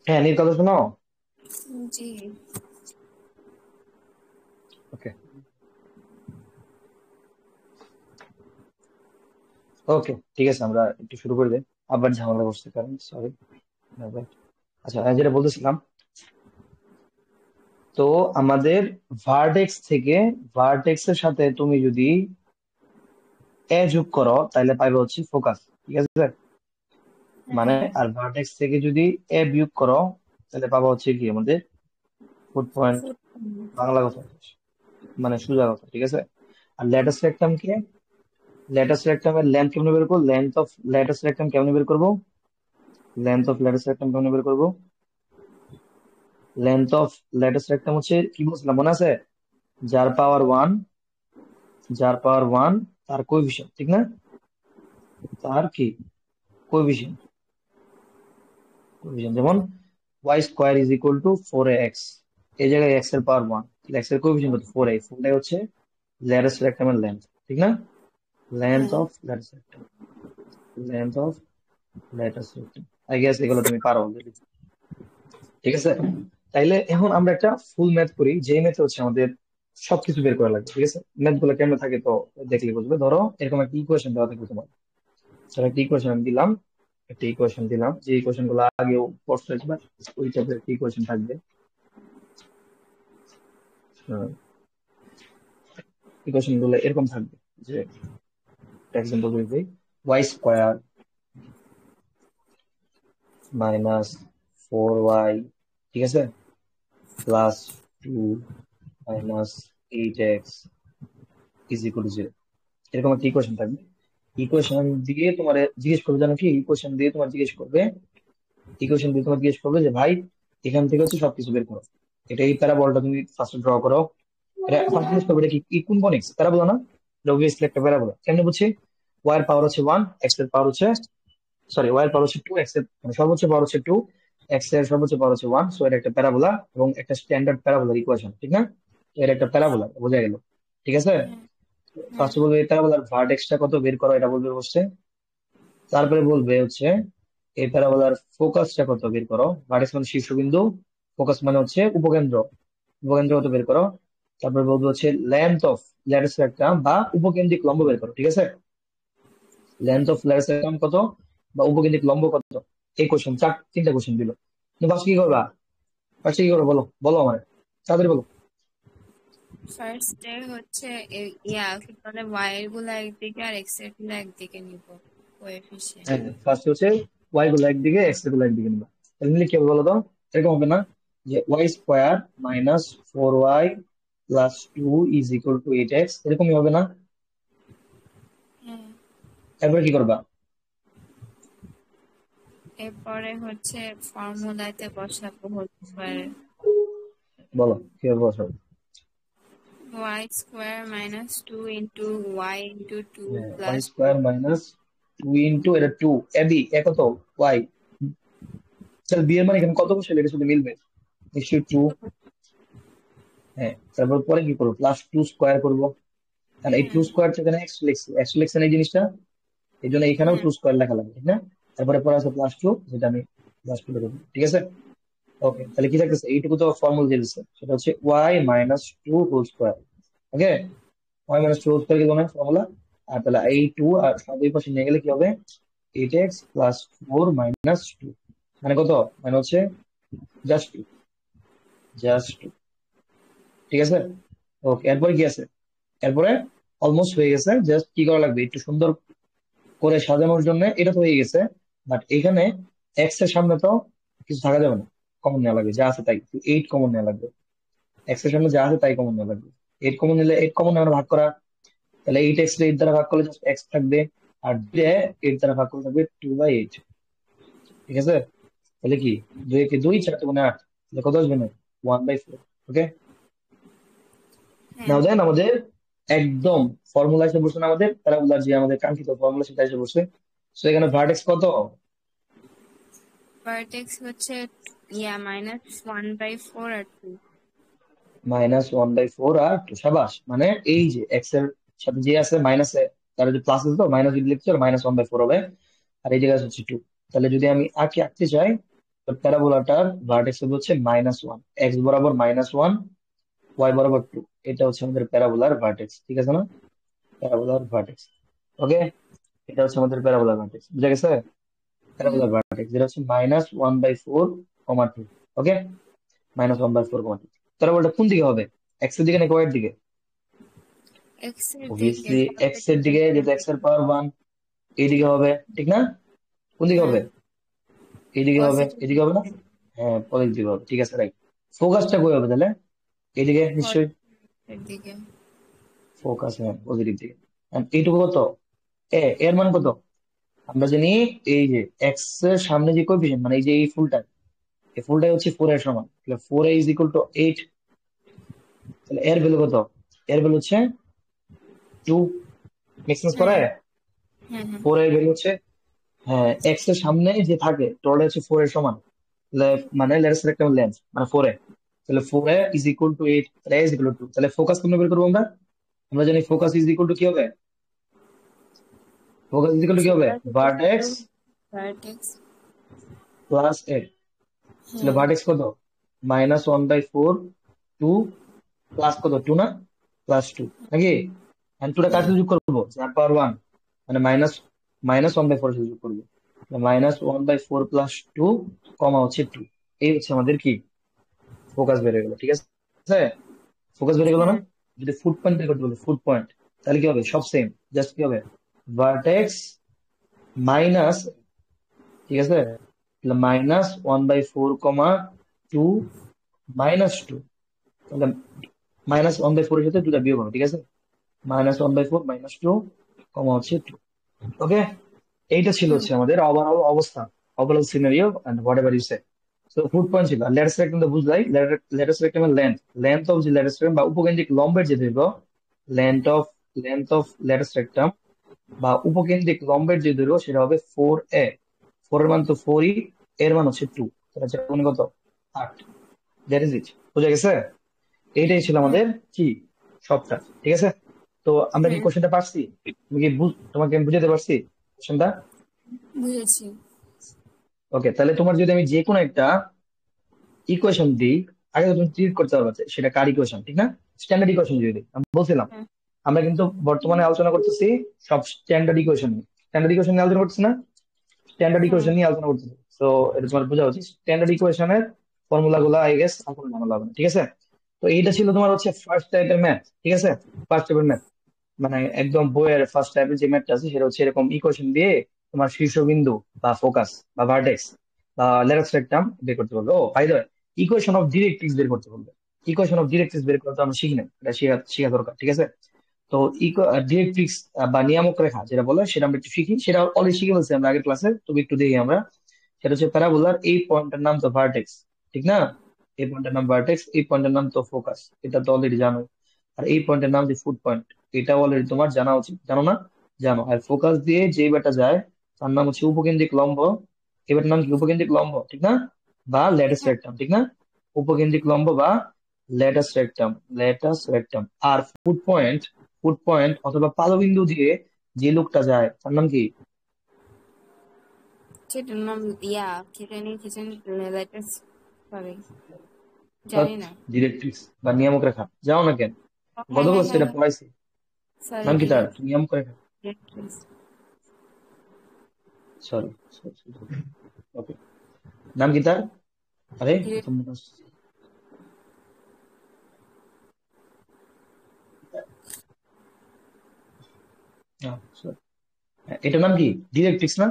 হ্যাঁ, নীর কথা শোনো। জি। ওকে, ওকে, ঠিক আছে, আমরা একটু শুরু করে দিই। আবার ঝামেলা করছে কারণ সরি। আচ্ছা, আমি যেটা বলতেছিলাম, তো আমাদের ভার্টেক্স থেকে, ভার্টেক্স এর সাথে তুমি যদি এ যোগ করো তাহলে পাইবে হচ্ছে ফোকাস, ঠিক আছে? মানে হ্যাঁ। আর ভার্টেক্স থেকে যদি এ বিয়োগ করো তাহলে পাবো হচ্ছে কি আমাদের ফুট পয়েন্ট। ফুট। বাংলা কথা, মানে সোজা কথা, ঠিক আছে? আর ল্যাটাস রেক্টাম কে, ল্যাটাস রেক্টামের লেন্থ কেমনে বের করবো? লেন্থ অফ ল্যাটাস রেক্টাম কেমনে বের করবো? লেন্থ অফ ল্যাটাস রেক্টাম কেমনে বের করবো? লেন্থ অফ ল্যাটাস রেক্টাম হচ্ছে কি বলছিলাম মনে আছে? যার পাওয়ার ওয়ান, যার পাওয়ার ওয়ান তার কোএফিসিয়েন্ট, ঠিক না? তার কি কোএফিসিয়েন্ট, কোএফিসিয়েন্ট যেমন y square is equal to 4ax। এই জায়গায় এক্স এর পাওয়ার ওয়ান, এক্স এর কোএফিসিয়েন্ট কত? 4a। 4a হচ্ছে ল্যাটাস রেক্টামের লেন্থ, ঠিক না? লেন্থ হ্যাঁ। Of latus rectum, length of latus rectum. I guess এগুলো তুমি পারো already, ঠিক আছে? তাইলে এখন আমরা একটা ফুল ম্যাথ করি, যে ম্যাথে হচ্ছে আমাদের সবকিছু বের করা লাগবে, ঠিক আছে? ম্যাথ গুলো কেমন থাকে তো দেখলে বুঝবে। ধরো এরকম একটা ইকুয়েশন দেওয়া থাকবে তোমার, সেটা একটা ইকুয়েশন আমি দিলাম, একটা ইকুয়েশন দিলাম, যে ইকুয়েশন গুলো আগেও পড়তে বা ওই টাইপের একটা ইকুয়েশন থাকবে। ইকুয়েশন গুলো এরকম থাকবে যে, এক্সাম্পল দিই, ওয়াই স্কোয়ার মাইনাস 4y, ঠিক আছে, plus 2 - 8x is equal to 0। এরকম একটা ইকুয়েশন থাকবে। ইকুয়েশন দিয়ে তোমার জিজ্ঞেস করবে, জানো কি? ইকুয়েশন দিয়ে তোমার জিজ্ঞেস করবে ইকুয়েশন দিয়ে তোমাকে জিজ্ঞেস করবে যে ভাই এখান থেকে হচ্ছে সবকিছু বের করো। এটা এই প্যারাবোলাটা তুমি ফার্স্ট ড্র করো। এটা ফার্স্ট জিজ্ঞেস করবে এটা কি কোন কোন এক্স প্যারাবোলা না? এটা অবভিয়াসলি একটা প্যারাবোলা। কেমনে বুঝছি? ওয়াই এর পাওয়ার হচ্ছে 1, এক্স এর পাওয়ার হচ্ছে, সরি ওয়াই এর পাওয়ার হচ্ছে 2, এক্স এর মানে সর্বোচ্চ পাওয়ার হচ্ছে 2, এক্স এর সর্বোচ্চ পাওয়ার হচ্ছে 1। সো এটা একটা প্যারাবোলা এবং একটা স্ট্যান্ডার্ড প্যারাবোলার ইকুয়েশন, ঠিক না? তো এটা একটা প্যারাবোলা, বোঝা গেল? ঠিক আছে। হুম হুম ফার্স্ট বলবে এই প্যারাবোলার ভার্টেক্সটা কত বের করো, এটা বলবে হচ্ছে। তারপরে বলবে হচ্ছে এই প্যারাবোলার ফোকাসটা কত বের করো। ভার্টেক্স মানে শীর্ষবিন্দু, ফোকাস মানে হচ্ছে উপকেন্দ্র, উপকেন্দ্র কত বের করো। তারপরে বলবে হচ্ছে লেন্থ অফ ল্যাটিস রেক্টাম বা উপকেন্দ্রিক লম্ব বের করো, ঠিক আছে? লেন্থ অফ ল্যাটিস রেক্টাম কত বা উপকেন্দ্রিক লম্ব কত। এই কোশ্চেন তিনটা কোশ্চেন দিল। তুমি ফার্স্ট কি করবা? ফার্স্ট কি করবো বলো, বলো আমার, তাড়াতাড়ি বলো। ফার্স্টে হচ্ছে কি বলে ওয়াই এর গুলো একদিকে আর এক্স এর গুলো একদিকে নিব কোএফিসিয়েন্ট। হ্যাঁ, ফার্স্ট হচ্ছে ওয়াই গুলো একদিকে, এক্স গুলো একদিকে নিবা। তাহলে নিলে কি হবে বলো তো? এরকম হবে না যে y square minus 4y plus 2 is equal to 8x, এরকমই হবে না? হ্যাঁ, এরপরে কি করবা? এরপরে হচ্ছে ফর্মুলাতে বসাবো হচ্ছে বলো কি হবে বসাবো। Y square minus 2 into y into 2 y plus square minus 2 into এটা 2, এবি এ কত ওয়াই, তাহলে বি এর মানে এখানে কত বসে এটা শুধু মিলবে নিশ্চয়ই 2। হ্যাঁ, তারপর পরে কি করবো? প্লাস 2 স্কোয়ার করবো। কারণ এই 2 স্কোয়ার এখানে এক্স লিখছি, এক্স লিখছেন এই জিনিসটা, এই জন্য এখানেও 2 স্কোয়ার লেখা লাগবে, ঠিক না? তারপরে পরে আছে প্লাস 2, যেটা আমি প্লাস 2 লিখবো, ঠিক আছে। ওকে, তাহলে কি থাকতেছে? এইটুকু তো ফর্মুলা দিয়ে দিচ্ছে, সেটা হচ্ছে ওয়াই মাইনাস 2 হোল স্কোয়ার। ওকে, ওয়াই মাইনাস 2 হোল স্কোয়ার কি জানেন ফর্মুলা? আর তাহলে এই 2 আর দুই পাশে নিয়ে গেলে কি হবে? 8x প্লাস 4 মাইনাস 2, মানে কত? মানে হচ্ছে জাস্ট 2, জাস্ট 2, ঠিক আছে। ওকে, এরপরে কি আছে? এরপরে অলমোস্ট হয়ে গেছে, জাস্ট কি করা লাগবে একটু সুন্দর করে সাজানোর জন্য, এটা তো হয়ে গেছে। বাট এখানে এক্স এর সামনে তো কিছু থাকা যাবে না, কমন নেওয়া লাগবে, যা আছে তাই, 8 কমন নেওয়া লাগবে। এক্স এর সামনে যা আছে তাই কমন নেওয়া লাগবে। 8 কমন নিলে 8 কমন নেওয়া ভাগ করা, তাহলে 8x 8 দ্বারা ভাগ করলে জাস্ট এক্স থাকবে, আর 8 দ্বারা ভাগ করলে থাকবে 2/8, ঠিক আছে। তাহলে কি 2 কে 2, 4 গুণে 8, তাহলে কত আসবে না? 1/4। ওকে, হ্যাঁ নাও দেন আমাদের একদম ফর্মুলা এসে বসছে না, আমাদের প্যারাবোলার যে আমাদের কাঙ্ক্ষিত ফর্মুলা সেটা এসে বসছে। তো এখানে ভার্টেক্স কত? ভার্টেক্স হচ্ছে -1/4 আর 2। -1/4 আর 2, সাবাস। মানে এই যে এক্স এর সাথে যে আছে মাইনাস, তার যে প্লাস আছে তো মাইনাস যদি লিখতে -1/4 হবে, আর এই জায়গায় হচ্ছে 2। তাহলে যদি আমি আঁকতে চাই, তো প্যারাবোলাটার ভার্টেক্স হচ্ছে -1, এক্স বরাবর -1, ওয়াই বরাবর 2, এটা হচ্ছে আমাদের প্যারাবোলার ভার্টেক্স, ঠিক আছে না? প্যারাবোলার ভার্টেক্স। ওকে, এটা হচ্ছে আমাদের প্যারাবোলার ভার্টেক্স, বুঝা গেছে? হুম প্যারাবোলার ভার্টেক্স যেটা হচ্ছে -1/4, 2। ওকে, -1/4, 2। প্যারাবোলাটা কোন দিকে হবে? এক্স এর দিকে নাকি ওয়াই এর দিকে? এক্স এর দিকে অবভিয়াসলি এক্স এর দিকে, পজিটিভ। যেহেতু এক্স এর পাওয়ার 1, এইদিকে হবে, ঠিক না? কোন দিকে হুম হবে? এইদিকে হবে, পজিটিভ এদিকে হবে না? হ্যাঁ, পরের দিকে হবে, ঠিক আছে, রাইট। ফোকাসটা কই হবে তাহলে? এইদিকে নিশ্চয়ই। এর দিকে। ফোকাস, হ্যাঁ, পজিটিভ দিকে। And এইটুকু কত? এর মান কত? আমরা জানি এই যে এক্স এর সামনে যে কোএফিসিয়েন্ট, মানে এই যে এই ফুলটাই হচ্ছে 4 এর সমান, তাহলে 4a ইজ ইকুয়াল টু 8। তাহলে এর ভ্যালু কত? এর ভ্যালু হচ্ছে 2। মেক সেন্স করে? হুম হুম হুম 4 এর ভ্যালু হচ্ছে, হ্যাঁ, এক্স এর সামনে যে থাকে টোটাল হচ্ছে 4 এর সমান। মানে লেটস একটা লেন্থ মানে 4a, তাহলে 4a ইজ ইকুয়াল টু 8, তাহলে a ইজ ইকুয়াল টু, তাহলে ফোকাস কেমনে বের করবো আমরা? আমরা জানি ফোকাস ইজ ইকুয়াল টু কি হবে? ফোকাস ইজ ইকুয়াল টু কি হবে? Focus vertex vertex. Plus a। তাহলে হ্যাঁ ভার্টেক্স কত? -1/4, 2 প্লাস কত? 2 না? প্লাস 2 নাকি? এন্ড 2টা কার হ্যাঁ সাথে যোগ করবো? যার পাওয়ার 1, মানে -1/4 সাথে যোগ করবো। -1/4 প্লাস 2 কমা হচ্ছে 2, এই হচ্ছে আমাদের কি ফোকাস বেড়ে গেল, ঠিক আছে। ফোকাস বেড়ে গেল না? হ্যাঁ যদি ফুড পয়েন্ট বের করতে বলি, ফুড পয়েন্ট, তাহলে কি হবে? সব সেম, জাস্ট কি হবে? ভার্টেক্স মাইনাস, ঠিক আছে, তাহলে -1/4, 2 -2, তাহলে -1/4 এর সাথে 2টা বিয়োগ হবে, ঠিক আছে। -1/4 -2 কমা হচ্ছে 2। ওকে, এইটা ছিল হুম হচ্ছে আমাদের ওভারঅল অবস্থা। overall scenario and whatever you say. So foot point ছিল আর লেটার স্পেকট্রাম তো বুঝলাই, লেটার স্পেকট্রামের লেন্থ অফ যে লেটার স্পেকট্রাম বা উপকেন্দ্রিক লম্বের যে দৈর্ঘ্য, লেন্থ অফ লেটার স্পেকট্রাম বা উপকেন্দ্রিক লম্বের যে দৈর্ঘ্য সেটা হবে 4a। 4 এর মান তো 4e, এর মান হচ্ছে 2, তাহলে হচ্ছে কত 8। দ্যাট ইজ ইট, বুঝা গেছে? এইটাই ছিল হ্যাঁ আমাদের কি সবটা, ঠিক আছে? তো আমরা কি হ্যাঁ কোশ্চেনটা পারছি? তুমি কি তোমাকে আমি বুঝাতে পারছি কোশ্চেনটা? বুঝেছি। ওকে, তাহলে তোমার যদি আমি যে কোনো একটা ইকুয়েশন দিই, আগে তো তুমি ট্রিট করতে পারবে যে সেটা কার ইকুয়েশন, ঠিক না? স্ট্যান্ডার্ড ইকুয়েশন যদি দিই, আমি বলছিলাম হ্যাঁ আমরা কিন্তু বর্তমানে আলোচনা করতেছি সব স্ট্যান্ডার্ড ইকুয়েশন নিয়ে। স্ট্যান্ডার্ড ইকুয়েশন নিয়ে আলোচনা করতেছি না? স্ট্যান্ডার্ড হ্যাঁ ইকুয়েশন নিয়ে আলোচনা করতেছি। তো এটা তোমার বোঝা উচিত, স্ট্যান্ডার্ড ইকুয়েশনের ফর্মুলা গুলা আই গেস এখন জানা লাগবে না, ঠিক আছে? তো এইটা ছিল তোমার হচ্ছে ফার্স্ট টাইপের ম্যাথ, ঠিক আছে? ফার্স্ট টাইপের ম্যাথ মানে একদম বইয়ের ফার্স্ট টাইপের যে ম্যাথটা আছে সেটা হচ্ছে এরকম ইকুয়েশন দিয়ে তোমার শীর্ষবিন্দু বা ফোকাস বা ভার্টেক্স বা লেটার স্পেকট্রাম বের করতে বলবে। Oh by the way, equation of directrix বের করতে বলবে। ইকুয়েশন অফ ডিরেক্ট্রিক্স বের করতে আমরা শিখি না, এটা শেখা শেখা দরকার, ঠিক আছে? তো ডিরেক্ট্রিক্স বা নিয়ামক রেখা যেটা বলে সেটা আমরা একটু শিখি, সেটা অলরেডি শিখে ফেলছি আমরা আগের ক্লাসে, তবে একটু দেখি আমরা। সেটা হচ্ছে প্যারাবোলার, এই পয়েন্টের নাম তো ভার্টেক্স, ঠিক না? এই পয়েন্টের নাম ভার্টেক্স, এই পয়েন্টের নাম তো ফোকাস, এটা তো অলরেডি জানো। আর এই পয়েন্টের নাম যে ফুট পয়েন্ট, এটা অলরেডি তোমার জানা উচিত, জানো না? জানো। আর ফোকাস দিয়ে যে বেটা যায় তার নাম হচ্ছে উপকেন্দ্রিক লম্ব। এবার নাম কি? উপকেন্দ্রিক লম্ব, ঠিক না? বা ল্যাটাস হ্যাঁ রেক্টাম, ঠিক না? উপকেন্দ্রিক লম্ব বা ল্যাটাস রেক্টাম, ল্যাটাস রেক্টাম। আর ফুট পয়েন্ট অথবা পাদবিন্দু দিয়ে যে লোকটা যায় তার নাম কি? সেটার নাম সেটা নিয়ে কিছু লেটেস্ট সরি জানি না। ডিরেক্ট্রিক্স বা নিয়ামক রেখা, যাও না কেন? গত হ্যাঁ হ্যাঁ ক্লাসে হ্যাঁ এটা পড়াইছি। সরি নাম কি তার? ডিরেক্ট নিয়ামক রেখা। ডিরেক্টরিজ। সরি, ওকে। নাম কি তার? আরে ডিরেক্ট প্রথম sorry, এটার নাম কি? ডিরেক্ট্রিক্স না?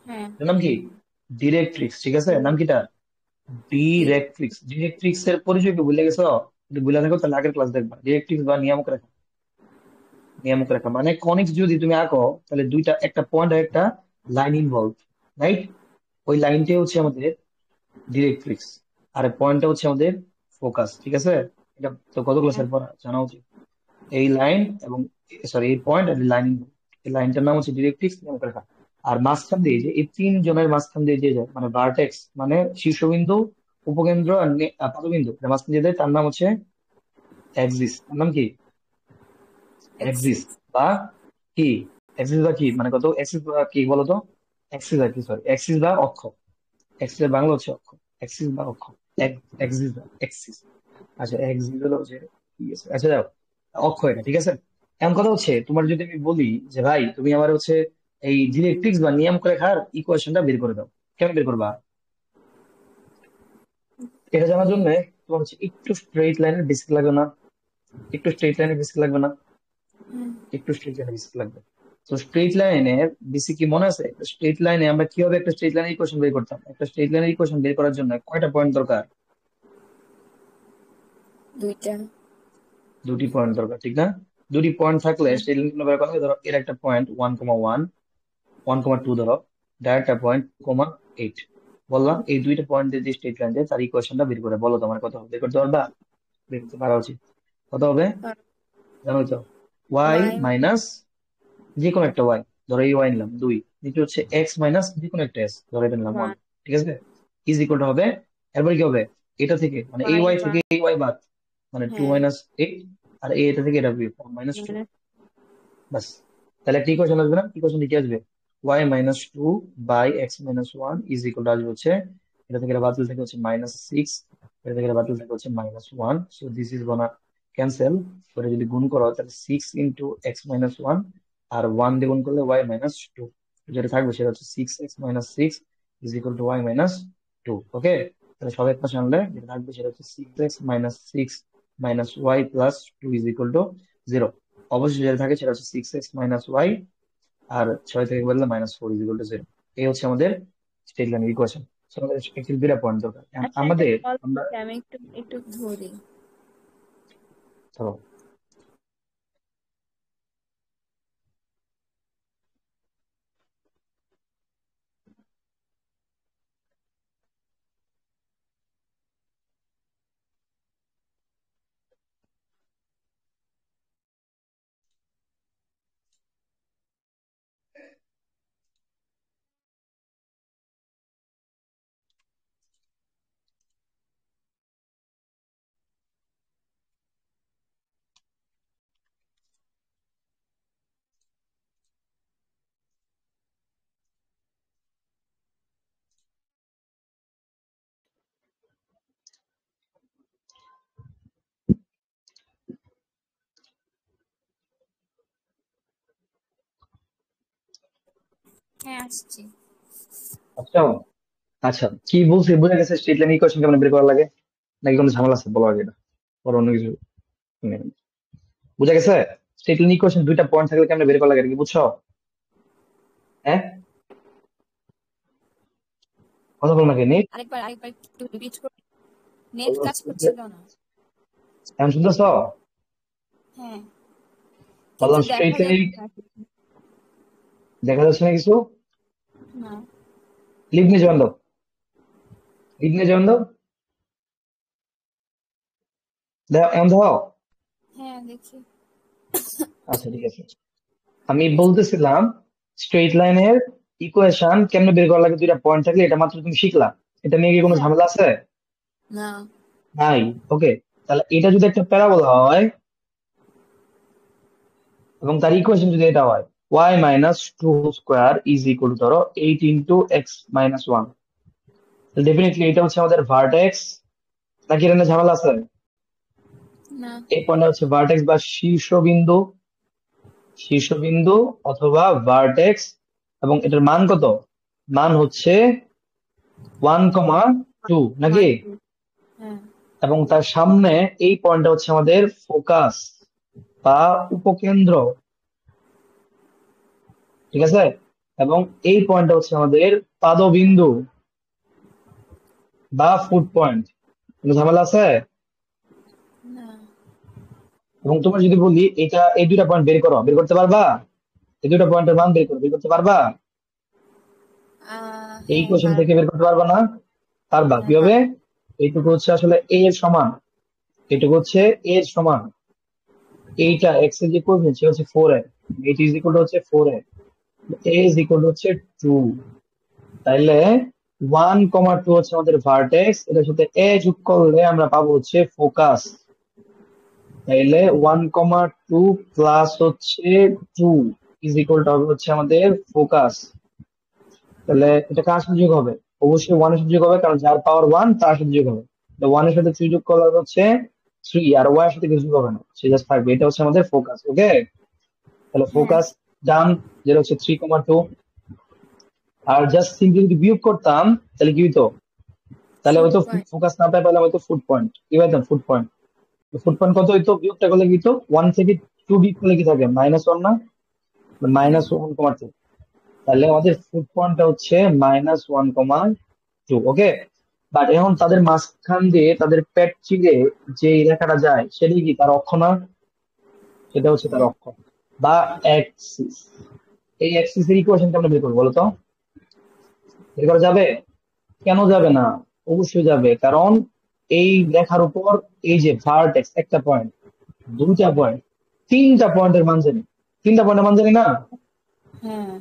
হ্যাঁ এটার নাম কি? ডিরেক্ট্রিক্স, ঠিক আছে? নাম কি তার? ডিরেক্ট ডিরেক্ট্রিক্স এর পরিচয় কি ভুলে গেছো? যদি ভুলে থাকো তাহলে আগের ক্লাস দেখবা। ডিরেক্ট্রিক্স বা নিয়ামক রেখা, নিয়ামক রেখা মানে কনিক্স যদি তুমি আঁকো তাহলে দুইটা, একটা পয়েন্ট আর একটা লাইন ইনভলভ, রাইট? ওই লাইনটাই হচ্ছে আমাদের ডিরেক্ট্রিক্স, আর পয়েন্টটা হচ্ছে আমাদের ফোকাস, ঠিক আছে? এটা তো কত হ্যাঁ ক্লাসের পর জানা উচিত। এই লাইন এবং সরি এই পয়েন্ট আর লাইন, এই লাইনটার নাম হচ্ছে ডিরেক্ট্রিক্স, নিয়মিত রেখা। আর মাঝখান দিয়ে যে এই তিন জনের মাঝখান দিয়ে যে যায় মানে ভার্টেক্স মানে শীর্ষবিন্দু, উপকেন্দ্র আর পাদবিন্দু, এর মাঝখান দিয়ে যায় তার নাম হচ্ছে অ্যাক্সিস। তার নাম কি? Axis axis. বা কি? অ্যাক্সিস বা কি মানে কত? অ্যাক্সিস বা কি বলতো? অ্যাক্সিস আর কি, সরি অ্যাক্সিস বা অক্ষ। অ্যাক্সিস এর বাংলা হচ্ছে অক্ষ, অ্যাক্সিস বা অক্ষ। অ্যাক্সিস বা অ্যাক্সিস। আচ্ছা অ্যাক্সিস হলো যে ঠিক আছে, আচ্ছা যাও, অক্ষ এটা, ঠিক আছে? এমন কথা হচ্ছে তোমার যদি আমি বলি যে ভাই তুমি আমার হচ্ছে এই ডিরেক্ট্রিক্স বা নিয়ম রেখার ইকুয়েশনটা বের করে দাও, কেমন বের করবা? এটা জানার জন্য তোমার হচ্ছে একটু স্ট্রেইট লাইনের বেসিক লাগবে না? একটু স্ট্রেইট লাইনের বেসিক লাগবে না? একটু স্ট্রেইট লাইনের বেসিক লাগবে। তো স্ট্রেইট লাইনের বেসিক কি মনে আছে? স্ট্রেইট লাইনে আমরা কিভাবে একটা স্ট্রেইট লাইনের ইকুয়েশন বের করতাম? একটা স্ট্রেইট লাইনের ইকুয়েশন বের করার জন্য কয়টা পয়েন্ট দরকার? দুইটা। দুটি পয়েন্ট দরকার, ঠিক না? দুটি পয়েন্ট থাকলে স্ট্রেইট লাইন বের করা হবে। ধরো এর একটা পয়েন্ট 1,1, 1,2 ধরো, ডাইরেক্ট পয়েন্ট 2,8। বললাম এই দুইটা পয়েন্ট দিয়ে যে স্ট্রেট লাইন দিয়ে তার ইকুয়েশনটা বের করে বলো তোমার কত হবে? বের করতে পারবা? বের করতে পারা উচিত। কত হবে জানো তো? ওয়াই ওয়াই মাইনাস যে কোনো একটা ওয়াই, ধরো এই ওয়াই নিলাম 2, দ্বিতীয় হচ্ছে এক্স মাইনাস যে কোনো একটা এক্স, ধরো এটা নিলাম 1, ওয়ান ঠিক আছে? ইজ ইকুয়াল টু হবে, এরপরে কি হবে? এটা থেকে মানে এই ওয়াই ওয়াই থেকে ওয়ান। এই ওয়াই বাদ, মানে 2 হ্যাঁ মাইনাস 8, আর এটা থেকে এটা 1 - 2, মানে বাস। তাহলে একটা ইকুয়েশন আসবে না? ইকুয়েশন কি আসবে? y - 2 by x - 1 is equal to আসবে হচ্ছে, এটা থেকে এটা বাতিল থেকে হচ্ছে -6, এটা থেকে এটা বাতিল থেকে হচ্ছে -1, so this is gonna cancel. করে যদি গুণ করো তাহলে 6 ইন্টু x - 1 আর 1 দিয়ে গুণ করলে y - 2, যেটা থাকবে সেটা হচ্ছে 6x - 6 is equal two y - 2। ওকে, তাহলে সব এক পাশে আনলে যেটা থাকবে সেটা হচ্ছে 6x - 6 minus y plus 2 is equal to 0। অবশ্যই যেটা থাকে সেটা হচ্ছে 6x - y, আর 6 থেকে বললে -4 ইজ ইকুয়াল টু 0। এই হচ্ছে আমাদের স্টেট লাইন ইকুয়েশন। আমাদের একচুয়ালি দুটা পয়েন্ট দরকার। And আচ্ছা একটা আমাদের কল আমরা আমি একটু একটু ধরি। ধরো হ্যাঁ আসছি। আচ্ছা আচ্ছা, কি বলছি বুঝা গেছে? স্ট্রেট লাইন ইকুয়েশন কেমন বের করা লাগে, নাকি কোনো ঝামেলা আছে বলো আগে এটা, পরে অন্য কিছু নেই। বুঝা গেছে? স্ট্রেট লাইন ইকুয়েশন দুইটা পয়েন্ট থাকলে কেমন বের করা লাগে এটা কি বুঝছো? হ্যাঁ, কথা বল নাকি নেট? আরেকবার আরেকবার একটু রিপিট করো। নেট কাজ করছিল না। এখন শুনতেছো? হ্যাঁ, কিন্তু বললাম দেখা স্ট্রেট লাইন, যাচ্ছে না কিছু। দেখা যাচ্ছে না কিছু? না। লিভ নিয়ে যাবেন দাও, লিভ নিয়ে যাবেন দাও, দেখো এমন দেখো। হ্যাঁ দেখি। আচ্ছা ঠিক আছে, আমি বলতেছিলাম স্ট্রেট লাইনের ইকুয়েশন কেমনে বের করা লাগে দুইটা পয়েন্ট থাকলে, এটা মাত্র তুমি শিখলা। এটা নিয়ে কি কোনো হ্যাঁ। ঝামেলা আছে? না। নাই। ওকে, তাহলে এটা যদি একটা প্যারাবোলা হয় এবং তার ইকুয়েশন যদি এটা হয় y minus two square is equal to ধরো 8 × x−1, ডেফিনেটলি এটা হচ্ছে আমাদের ভার্টেক্স, নাকি এটা নিয়ে ঝামেলা আছে? না। এই পয়েন্টটা হচ্ছে ভার্টেক্স বা শীর্ষবিন্দু, শীর্ষবিন্দু অথবা ভার্টেক্স, এবং এটার মান কত? মান হচ্ছে 1,2 নাকি? 1 2। হ্যাঁ। এবং তার সামনে এই পয়েন্টটা হচ্ছে আমাদের ফোকাস বা উপকেন্দ্র, ঠিক আছে? এবং এই পয়েন্টটা হচ্ছে আমাদের পাদবিন্দু বা ফুট পয়েন্ট। কোনো ঝামেলা আছে? না। এবং তোমার যদি বলি এটা এই দুইটা পয়েন্ট বের করো, বের করতে পারবা? এই দুইটা পয়েন্টের মান বের করো, বের করতে পারবা? এই হ্যাঁ কোশ্চেন থেকে পারবো। বের করতে পারবা না? পারবা হ্যাঁ কিভাবে? পারবো। এইটুকু হচ্ছে আসলে a এর সমান, এটুকু হচ্ছে a এর সমান, এইটা এক্স এর যে কোএফিসিয়েন্ট সে হচ্ছে 4a, eight is equal two হচ্ছে 4a, a is equal two হচ্ছে 2। তাইলে 1,2 হচ্ছে আমাদের ভার্টেক্স, এটার সাথে a যোগ করলে আমরা পাবো হচ্ছে ফোকাস। তাইলে 1,2 প্লাস হচ্ছে 2 ইজ ইকুয়াল টু হবে হচ্ছে আমাদের ফোকাস। তাহলে এটা কার সাথে যোগ হবে? অবশ্যই ওয়ান এর সাথে যোগ হবে, কারণ যার পাওয়ার ওয়ান তার সাথে যোগ হবে। ওয়ান এর সাথে থ্রি যোগ করলে হবে হচ্ছে থ্রি, আর ওয়াই এর সাথে কিছু যোগ হবে না, সে জাস্ট থাকবে। এটা হচ্ছে আমাদের ফোকাস। ওকে, তাহলে হ্যাঁ। ফোকাস ডান, যেটা হচ্ছে 3,2। আর জাস্ট সিম্পলি যদি বিয়োগ করতাম তাহলে কি হইতো? তাহলে ফুড হয়তো পয়েন্ট। ফোকাস না পাই পেলাম হয়তো ফুড পয়েন্ট, কি পাইতাম? Food point. ফুড পয়েন্ট কত হইতো বিয়োগটা করলে? কি হইতো? ওয়ান থেকে টু বিয়োগ করলে কি থাকে? -1 না? হ্যাঁ। -1,2। তাহলে আমাদের ফুড পয়েন্টটা হচ্ছে -1,2। ওকে, বাট এখন তাদের মাঝখান দিয়ে তাদের পেট চিরে যে রেখাটা যায় সেটা কি তার অক্ষ না? সেটা হচ্ছে তার হ্যাঁ। অক্ষ বা অ্যাক্সিস। এই অ্যাক্সিস এর ইকুয়েশনটা আমরা বের করবো, বলো তো? বের করা যাবে? কেন যাবে না? অবশ্যই যাবে, কারণ এই রেখার উপর এই যে ভার্টেক্স, একটা পয়েন্ট, দুইটা পয়েন্ট, তিনটা পয়েন্টের মান জানি। তিনটা পয়েন্টের মান জানি না? হ্যাঁ।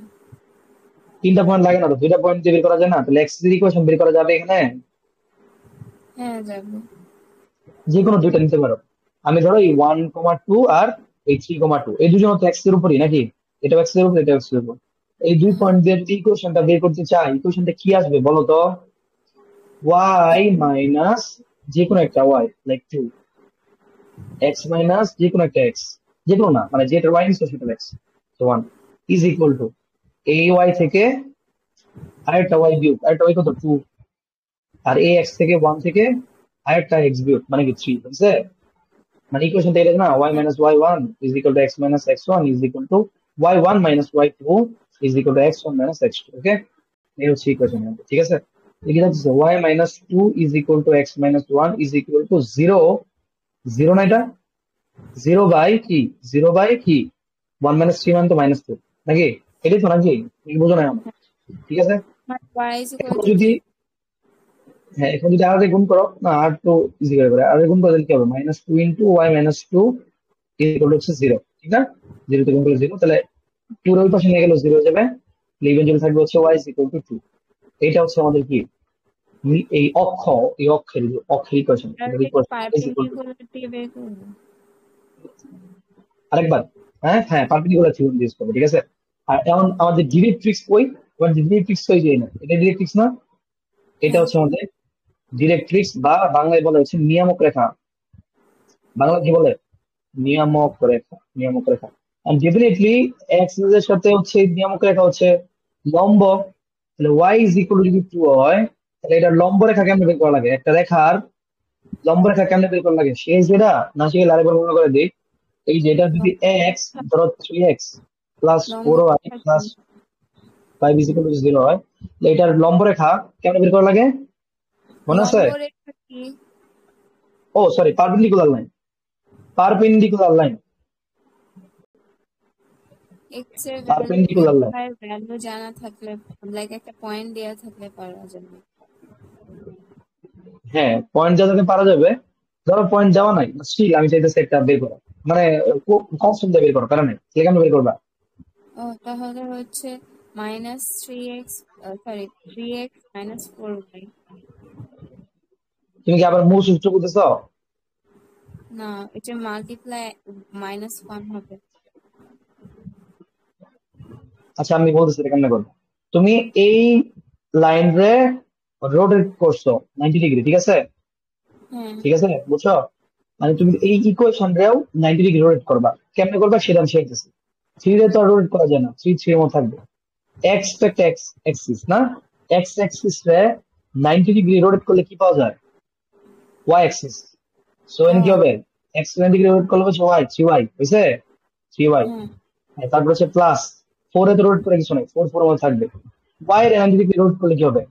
তিনটা পয়েন্ট লাগে না তো? দুইটা পয়েন্ট দিয়ে বের করা যায় না? তাহলে এক্স এর ইকুয়েশন বের করা যাবে এখানে? হ্যাঁ যাবে। যে কোনো দুইটা নিতে পারো। আমি ধরো এই 1,2 আর এই 3,2, এই দুজন তো এক্স এর উপরই নাকি? এটা এক্স এর উপর, এটা এক্স এর উপর। এই দুই পয়েন্ট দিয়ে যদি ইকুয়েশনটা বের করতে চাই, ইকুয়েশনটা কি আসবে বলো তো? ওয়াই মাইনাস যে কোনো একটা ওয়াই, লাইক 2, এক্স মাইনাস যে কোনো একটা এক্স, যে কোনো না, মানে যেটা ওয়াই নিচ্ছে সেটা এক্স, তো 1 ইজ ইকুয়াল টু এই ওয়াই থেকে আরেকটা ওয়াই বিয়োগ, আরেকটা ওয়াই কত? 2। আর এই এক্স থেকে 1 থেকে আরেকটা এক্স বিয়োগ, মানে কি 3, বুঝছে? মানে ইকুয়েশনটা এটা না, y হ্যাঁ। Minus y one is equal to x minus x one is equal to y one minus y two is equal to x one minus x two. Okay, এই হচ্ছে ইকুয়েশন, ঠিক আছে? লিখে যাচ্ছে y minus two is equal to x minus one is equal to zero, zero না এটা? Zero by কি? Zero by কি? ওয়ান মাইনাস থ্রি মানে তো -2 নাকি? এটাই তো নাকি? তুমি বোঝো না আমার, ঠিক আছে? y is equal এখন to যদি, 3। হ্যাঁ এখন যদি আর গুণ করো না, আর তো ইজি করে আর গুণ করে দিলে কি হবে? -2 into y minus two equal হচ্ছে জিরো, ঠিক না? জিরো থেকে গুণ করলে জিরো, তাহলে টুর ওই পাশে নিয়ে গেলে জিরো হয়ে যাবে, ইভেনচুয়ালি থাকবে হচ্ছে ওয়াই ইকুয়াল টু 2। এটা হচ্ছে আমাদের কি, এই অক্ষ, এই অক্ষের ইকুয়েশন, আর এটার কি equation is equal two. Perpendicular দিয়ে বের করবো? আরেকবার, হ্যাঁ হ্যাঁ, পারপেন্ডিকুলার থিওরেম ইউজ করবে, ঠিক আছে? আর এখন আমাদের ডিরেক্ট্রিক্স কই? এবার ডিরেক্ট্রিক্স কই যাই না, এটা ডিরেক্ট্রিক্স না? এটা হ্যাঁ। হচ্ছে আমাদের ডিরেক্ট্রিক্স বা বাংলায় বলা হচ্ছে নিয়ামক রেখা। বাংলা কি বলে? নিয়ামক রেখা, নিয়ামক রেখা। আর ডেফিনেটলি এক্স এর সাথে হচ্ছে এই নিয়ামক রেখা হচ্ছে লম্ব, তাহলে y ইজ ইকুয়াল টু যদি 2 হয়, তাহলে এটা লম্ব রেখা কেমনে বের করা লাগে? একটা রেখার লম্ব রেখা কেমনে বের করা লাগে সেই যেটা না, শিখে আরেকবার মনে করে দিই। এই যে এটা যদি x ধরো 3x প্লাস লম্ব 4y Rekha plus 5 is equal to 0 হয়, তাহলে এটার লম্ব রেখা কেমনে বের করা লাগে মনে আছে? লম্ব রেখা কি? Oh sorry, perpendicular line, perpendicular line, x এর ভ্যালু পারপেন্ডিকুলার লাইন। ওয়াই এর ভ্যালু জানা থাকলে, লাইক একটা পয়েন্ট দেওয়া থাকলে পারা যাবে। হ্যাঁ, পয়েন্ট যাদেরকে পারা যাবে, ধরো পয়েন্ট দেওয়া নাই, স্টিল আমি চাইতেছি একটা বের করা, মানে কনস্ট্যান্ট বের করো, কারণ তাহলে কেমন বের করবা? ও তাহলে হচ্ছে -3x, সরি 3x - 4y। তুমি কি আবার মূল সূত্র বুঝতেছো? না, এটা মাল্টিপ্লাই -1 হবে। আচ্ছা আমি বলতেছি এটা কেমনে করবো। তুমি এই লাইন রে রোটেট করছো 90 ডিগ্রি, ঠিক আছে? হ্যাঁ। ঠিক আছে, বুঝছো? মানে তুমি এই ইকুয়েশন রেও 90 ডিগ্রি রোটেট করবা, কেমনে করবা সেটা আমি শিখতেছি। থ্রি রে তো আর রোটেট করা যায় না, থ্রি থ্রি এর মতো থাকবে। এক্স তো একটা এক্স এক্সিস না, এক্স এক্সিস রে 90 ডিগ্রি রোটেট করলে কি পাওয়া যায়? Y axis. সো এন কি ও হবে? এক্স 90 ডিগ্রি রোটেট করলে হচ্ছে ওয়াই, 3y হয়েছে, 3y। হ্যাঁ। তারপর হচ্ছে প্লাস 4 এ তো রোটেট করে কিছু নাই, 4 4 মতো থাকবে। ওয়াই এর 90 ডিগ্রি রোটেট করলে কি হবে?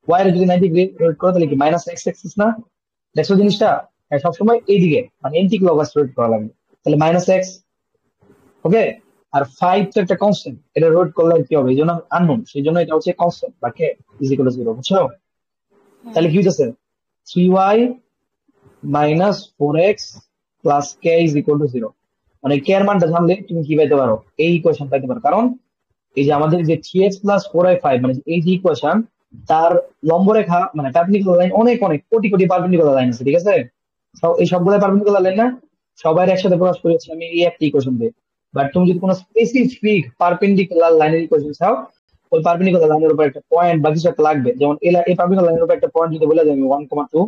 ওয়াই এর যদি 90 ডিগ্রি রোটেট করে তাহলে কি মাইনাস এক্স এক্সিস না? দেখছো হ্যাঁ। জিনিসটা? হ্যাঁ, সবসময় এইদিকে মানে এন্টি ক্লকওয়াইজ রোটেট করা লাগবে। তাহলে মাইনাস এক্স, ওকে। আর 5 তো একটা কনস্ট্যান্ট, এটা রোটেট করলে কি হবে? এই জন্য আননোন, সেই জন্য এটা হচ্ছে কনস্ট্যান্ট বা কে ইজ ইকুয়াল টু 0, বুঝছো? হ্যাঁ। তাহলে কি হইতেছে? 3y minus 4x plus K is equal to 0। মানে কে এর মানটা জানলে তুমি কি পাইতে পারো? এই ইকুয়েশন পাইতে পারো, কারণ এই যে আমাদের যে 3x প্লাস 4y 5, মানে এই যে ইকুয়েশন, তার লম্ব রেখা মানে পারপেন্ডিকুলার লাইন অনেক অনেক কোটি কোটি পারপেন্ডিকুলার লাইন আছে, ঠিক আছে? এই সবগুলো পারপেন্ডিকুলার লাইন না, সবাই একসাথে প্রকাশ করেছি আমি এই একটা ইকুয়েশন দিয়ে। বাট তুমি যদি কোনো স্পেসিফিক পারপেন্ডিকুলার লাইনের ইকুয়েশন চাও, ওই পারপেন্ডিকুলার লাইনের উপর একটা পয়েন্ট বা কিছু একটা লাগবে, যেমন এই পারপেন্ডিকুলার লাইনের উপর একটা পয়েন্ট যদি বলে দেয় 1,2,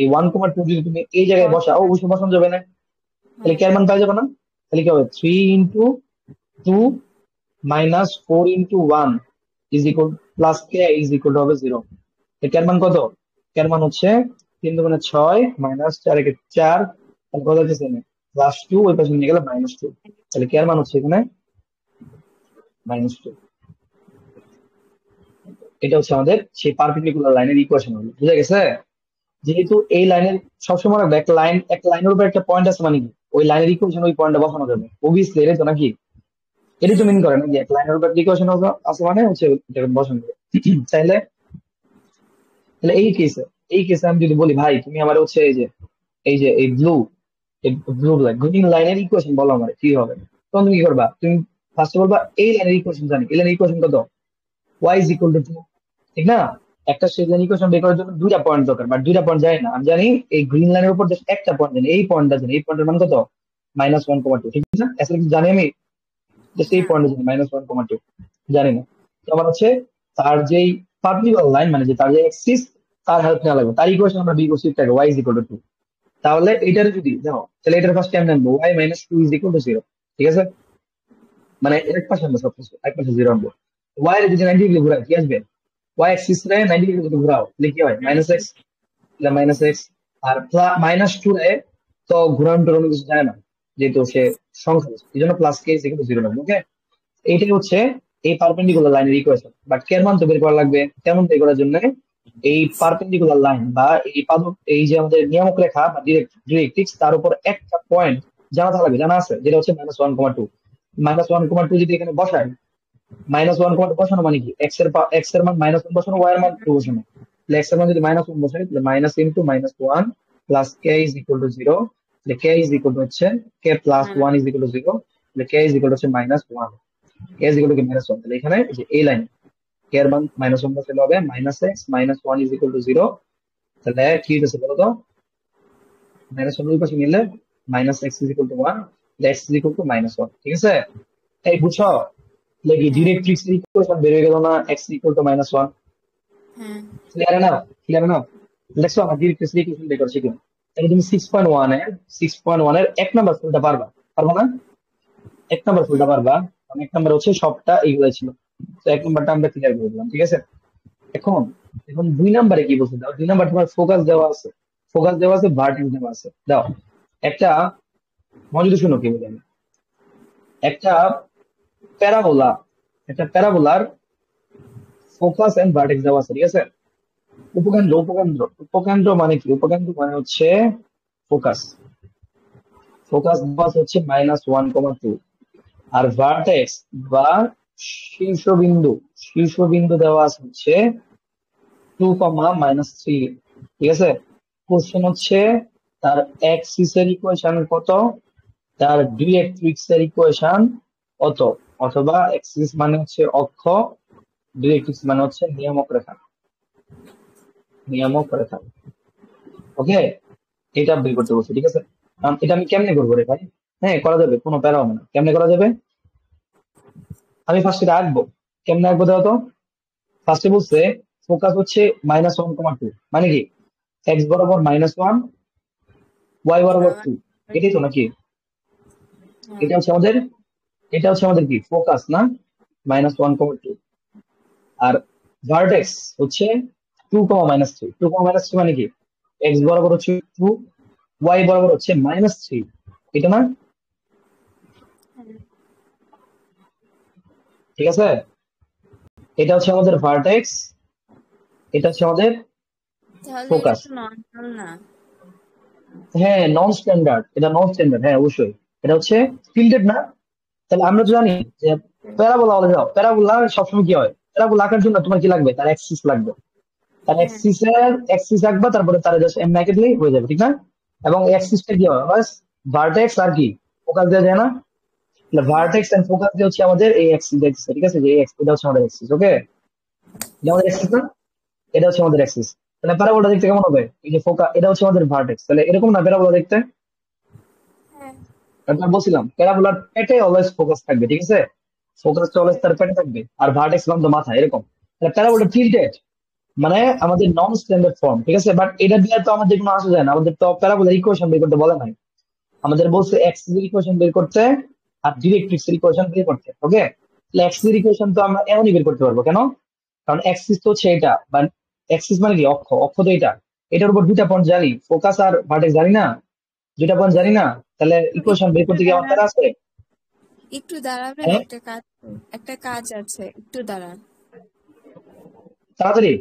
এই 1,2 যদি তুমি এই জায়গায় বসাও, বসাতে। অবশ্যই বসানো যাবে না, তাহলে হ্যাঁ। কি এর মান পাওয়া যাবে না? তাহলে কি হবে? 3 × 2 minus 4 × 1 is equal plus K is equal two হবে 0। এটার মান কত? এর মান হচ্ছে 3 × 6 মাইনাস 4 × 4, তাহলে কত হচ্ছে? +2, ওই পাশে নিয়ে গেলে -2। তাহলে কে এর মান হচ্ছে এখানে -2। এটা হচ্ছে আমাদের সেই পারপেন্ডিকুলার লাইনের ইকুয়েশন হলো, বুঝা গেছে? যেহেতু এই লাইনের সবসময় রাখবে, একটা লাইনের উপর একটা পয়েন্ট আছে মানে কি ওই লাইনের ইকুয়েশন ওই পয়েন্টটা বসানো যাবে, অবভিয়াসলি এটা তো নাকি, এটাই তো হ্যাঁ। মিন করে নাকি এক লাইনের উপর ইকুয়েশন আছে মানে হচ্ছে এটা বসানো যাবে। চাইলে তাহলে এই কেসে আমি যদি বলি ভাই তুমি আমার হচ্ছে এই যে এই ব্লু গ্রিন লাইনের ইকুয়েশন বলো আমার কি হবে, তখন তুমি কি করবা? তুমি ফার্স্টে বলবা এই লাইনের ইকুয়েশন জানি, এই লাইনের ইকুয়েশন কত? ওয়াই ইজ ইকুয়াল টু 2, ঠিক না? একটা সেই লাইন ইকুয়েশন বের করার জন্য দুইটা পয়েন্ট দরকার, বাট দুইটা পয়েন্ট জানি না, আমি জানি এই গ্রিন লাইনের উপর জাস্ট একটা পয়েন্ট জানি, এই পয়েন্টটা জানি, এই পয়েন্টের মান কত? -1,2, ঠিক না? আসলে কিছু জানি আমি, জাস্ট এই না। পয়েন্টটা জানি -1,2 জানি না। তো আমার হচ্ছে তার যেই পার্টিকুলার লাইন মানে যে তার যে এক্সিস, তার হেল্প নেওয়া লাগবে, তার ইকুয়েশন আমরা বি করছি থাকে ওয়াই ইজ ইকুয়াল টু 2। তাহলে এটার যদি দেখো, তাহলে এটার ফার্স্ট টাইম নেবো ওয়াই -2 ইজ ইকুয়াল টু 0, ঠিক আছে? মানে এক পাশে আমরা সবকিছু এক পাশে 0 আনবো। ওয়াই এর যদি 90 ডিগ্রি ঘুরাই কি আসবে? ওয়াই এক্সিস রে 90 ডিগ্রি যদি ঘুরাও তাহলে কি হয়? -x, তাহলে -x। আর -2 রে তো ঘুরানোর টুরানো কিছু যায় না, যেহেতু সে সংখ্যা, এই জন্য plus K is equal to 0 লাগবে, ওকে? এইটাই হচ্ছে এই পারপেন্ডিকুলার লাইনের ইকুয়েশন। বাট কের মান তো বের করা লাগবে, কেমন বের করার জন্য? এই পারপেন্ডিকুলার লাইন বা এই পাদক, এই যে আমাদের নিয়ামক রেখা বা ডিরেক্ট্রিক্স, তার উপর একটা পয়েন্ট জানা থাকা লাগবে, জানা আছে, যেটা হচ্ছে -1,2। -1,2 যদি এখানে বসায়, -1,2 বসানো মানে কি এক্স এর মান -1 বসানো, ওয়াই এর মান 2 বসানো। তাহলে এক্স এর মান যদি -1 বসাই, তাহলে -1 plus K is equal to 0, তাহলে কে ইজ ইকুয়াল টু হচ্ছে k plus 1 is equal to 0, তাহলে কে ইজ ইকুয়াল টু হচ্ছে -1, কে ইজ ইকুয়াল টু -1। তাহলে এখানে এই যে এই লাইন কে এর মান -1 বসালে হবে -x -1 ইজ ইকুয়াল টু 0। তাহলে কি হচ্ছে বলো তো? -1 দুই পাশে নিলে -x is equal two 1, x is equal two -1, ঠিক আছে? এই বুঝছো? তাহলে কি হ্যাঁ। ডিরেক্ট্রিক্স এর ইকুয়েশন বের হয়ে গেল না, x ইকুয়াল টু -1। হ্যাঁ। ক্লিয়ার না? ক্লিয়ার না? দেখছো আমার ডিরেক্ট্রিক্স এর ইকুয়েশন বের করে শিখো। তাহলে তুমি 6.1 এর 1 নাম্বার ফুলটা পারবা? পারবা না? 1 নাম্বার ফুলটা হ্যাঁ। পারবা, কারণ 1 নাম্বার হচ্ছে সবটা এইগুলাই ছিল। তো 1 নম্বরটা আমরা ক্লিয়ার করে দিলাম, ঠিক আছে। এখন এখন 2 নম্বরে কি বলছে দাও, 2 নম্বর তোমার ফোকাস দেওয়া আছে, ফোকাস দেওয়া আছে, ভার্টেক্স দেওয়া আছে। দাও একটা মনোযোগ দিয়ে শুনো কি বলি আমি। একটা প্যারাবোলা, একটা প্যারাবোলার ফোকাস এন্ড ভার্টেক্স দেওয়া আছে, ঠিক আছে। উপকেন্দ্র, উপকেন্দ্র, উপকেন্দ্র মানে কি? উপকেন্দ্র মানে হচ্ছে ফোকাস, ফোকাস দেওয়া আছে হচ্ছে -1,2, আর ভার্টেক্স বা শীর্ষবিন্দু, শীর্ষবিন্দু দেওয়া আছে হচ্ছে 2, -3, ঠিক আছে। কোশ্চেন হচ্ছে তার অ্যাক্সিস এর ইকুয়েশন কত, তার ডিরেক্ট্রিক্স এর ইকুয়েশন কত, অথবা অ্যাক্সিস মানে হচ্ছে অক্ষ, ডিরেক্ট্রিক্স মানে হচ্ছে নিয়ামক রেখা, নিয়ামক রেখা। ওকে, এটা বের করতে বলছি, ঠিক আছে। এটা আমি কেমনে করবো রে ভাই? হ্যাঁ, করা যাবে, কোনো প্যারা হবে না। কেমনে করা যাবে? আমি ফার্স্ট এটা আঁকবো। কেমনে আঁকবো দাও তো। ফার্স্টে বলছে ফোকাস হচ্ছে -1,2, মানে কি এক্স বরাবর -1, ওয়াই বরাবর বাবা, 2, এটাই তো নাকি? হ্যাঁ, এটা হচ্ছে আমাদের, এটা হচ্ছে আমাদের কি ফোকাস না, -1,2। আর ভার্টেক্স হচ্ছে 2, -3, 2, -3 মানে কি এক্স বরাবর হচ্ছে 2, ওয়াই বরাবর হচ্ছে -3, এটা না? হ্যাঁ। ঠিক আছে, এটা হচ্ছে আমাদের ভার্টেক্স, এটা হচ্ছে আমাদের তাহলে এটা ফোকাস। তো নর্মাল না। হ্যাঁ, নন স্ট্যান্ডার্ড, এটা নন স্ট্যান্ডার্ড, হ্যাঁ অবশ্যই। এটা হচ্ছে ফিল্ডেড না। তাহলে আমরা তো জানি যে প্যারাবোলা বলে, যাও প্যারাবোলা সবসময় কি হয়, প্যারাবোলা আঁকার জন্য তোমার কি লাগবে, তার অ্যাক্সিস লাগবে। তার হ্যাঁ, অ্যাক্সিসের অ্যাক্সিস আঁকবা, তারপরে তার জাস্ট এমনি এঁকে দিলেই হয়ে যাবে, ঠিক না? এবং অ্যাক্সিসটা কি হয়, বাস ভার্টেক্স আর কি ফোকাস দেওয়া যায় না? তাহলে হ্যাঁ, ভার্টেক্স এন্ড ফোকাস দিয়ে হচ্ছে আমাদের এই অ্যাক্সিস, ঠিক আছে, যে এই এটা হচ্ছে আমাদের অ্যাক্সিস। ওকে, এটা আমাদের অ্যাক্সিস না, এটা হচ্ছে আমাদের অ্যাক্সিস। তাহলে প্যারাবোলা দেখতে কেমন হবে? এই যে ফোকাস, এটা হচ্ছে আমাদের ভার্টেক্স, তাহলে এরকম না প্যারাবোলা দেখতে? হ্যাঁ। আমি বলছিলাম প্যারাবোলার পেটে অলওয়েজ ফোকাস থাকবে, ঠিক আছে। ফোকাসটা অলওয়েজ তার পেটে থাকবে, আর ভার্টেক্স মানে তো মাথা, এরকম। তাহলে প্যারাবোলা টিল্টেড, মানে আমাদের নন স্ট্যান্ডার্ড ফর্ম, ঠিক আছে। বাট এটা দিয়ে তো আমাদের কোনো আসা যায় না, আমাদের তো প্যারাবোলার ইকুয়েশন বের করতে বলে নাই। আমাদের বলছে এক্সিস এর ইকুয়েশন বের করতে, আর ডিরেক্ট্রিক্স এর ইকুয়েশন বের করতে। ওকে, তাহলে এক্সিস এর ইকুয়েশন তো আমরা এমনই বের করতে পারবো, কেন? কারণ এক্সিস তো হচ্ছে এটা, বা এক্সিস মানে কি অক্ষ, অক্ষ তো এটা, এটার উপর দুইটা পয়েন্ট জানি, ফোকাস আর ভার্টেক্স জানি না, দুইটা পয়েন্ট জানি না, তাহলে ইকুয়েশন বের একটু করতে গিয়ে আমার দাঁড়ান, প্যারা আছে। একটু দাঁড়াবেন, হ্যাঁ, একটা কাজ আছে, একটু দাঁড়ান। তাড়াতাড়ি।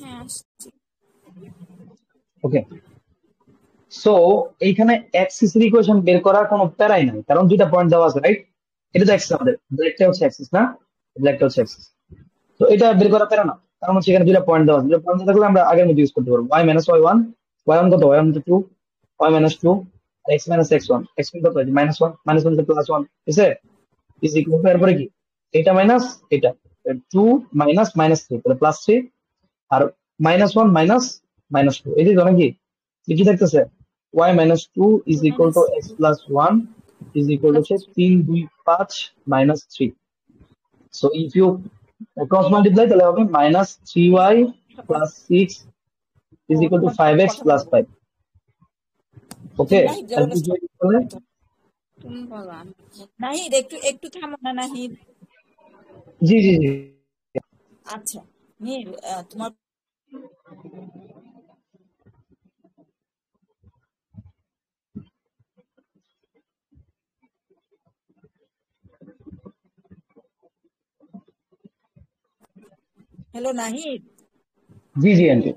হ্যাঁ, আসছি। ওকে, সো এইখানে অ্যাক্সিস এর ইকুয়েশন বের করার কোনো প্যারাই নাই, কারণ দুইটা পয়েন্ট দেওয়া আছে, রাইট? এটা তো অ্যাক্সিস, আমাদের ব্ল্যাকটা হচ্ছে অ্যাক্সিস না, ব্ল্যাকটা হচ্ছে অ্যাক্সিস। তো এটা বের করা প্যারা না, কারণ হচ্ছে এখানে দুইটা পয়েন্ট দেওয়া আছে, দুইটা পয়েন্ট থাকলে আমরা আগের মধ্যে ইউজ করতে পারবো। y-y1, y1 কত, y1 তো 2, y-2, আর x-x1, x কত, -1, -1 +1, ঠিক আছে, ইজ ইকুয়াল টু, এরপরে কি এটা মাইনাস এটা 2 মাইনাস -3 তাহলে +3 আর -1 মাইনাস -2 এই যে নাকি কি থাকতেছে y -2 is equal minus two x plus 1 is equal to 3 2 5 -3 so if you cross multiply তাহলে হবে -3y plus 6 is equal to 5x plus 5 okay তুমি নাহিদ তাহলে কি করলে তুমি বলো নাহিদ একটু একটু থামো না নাহিদ। জি জি জি আচ্ছা নীল তোমার হ্যালো নাহিদ। জি জি আন্টি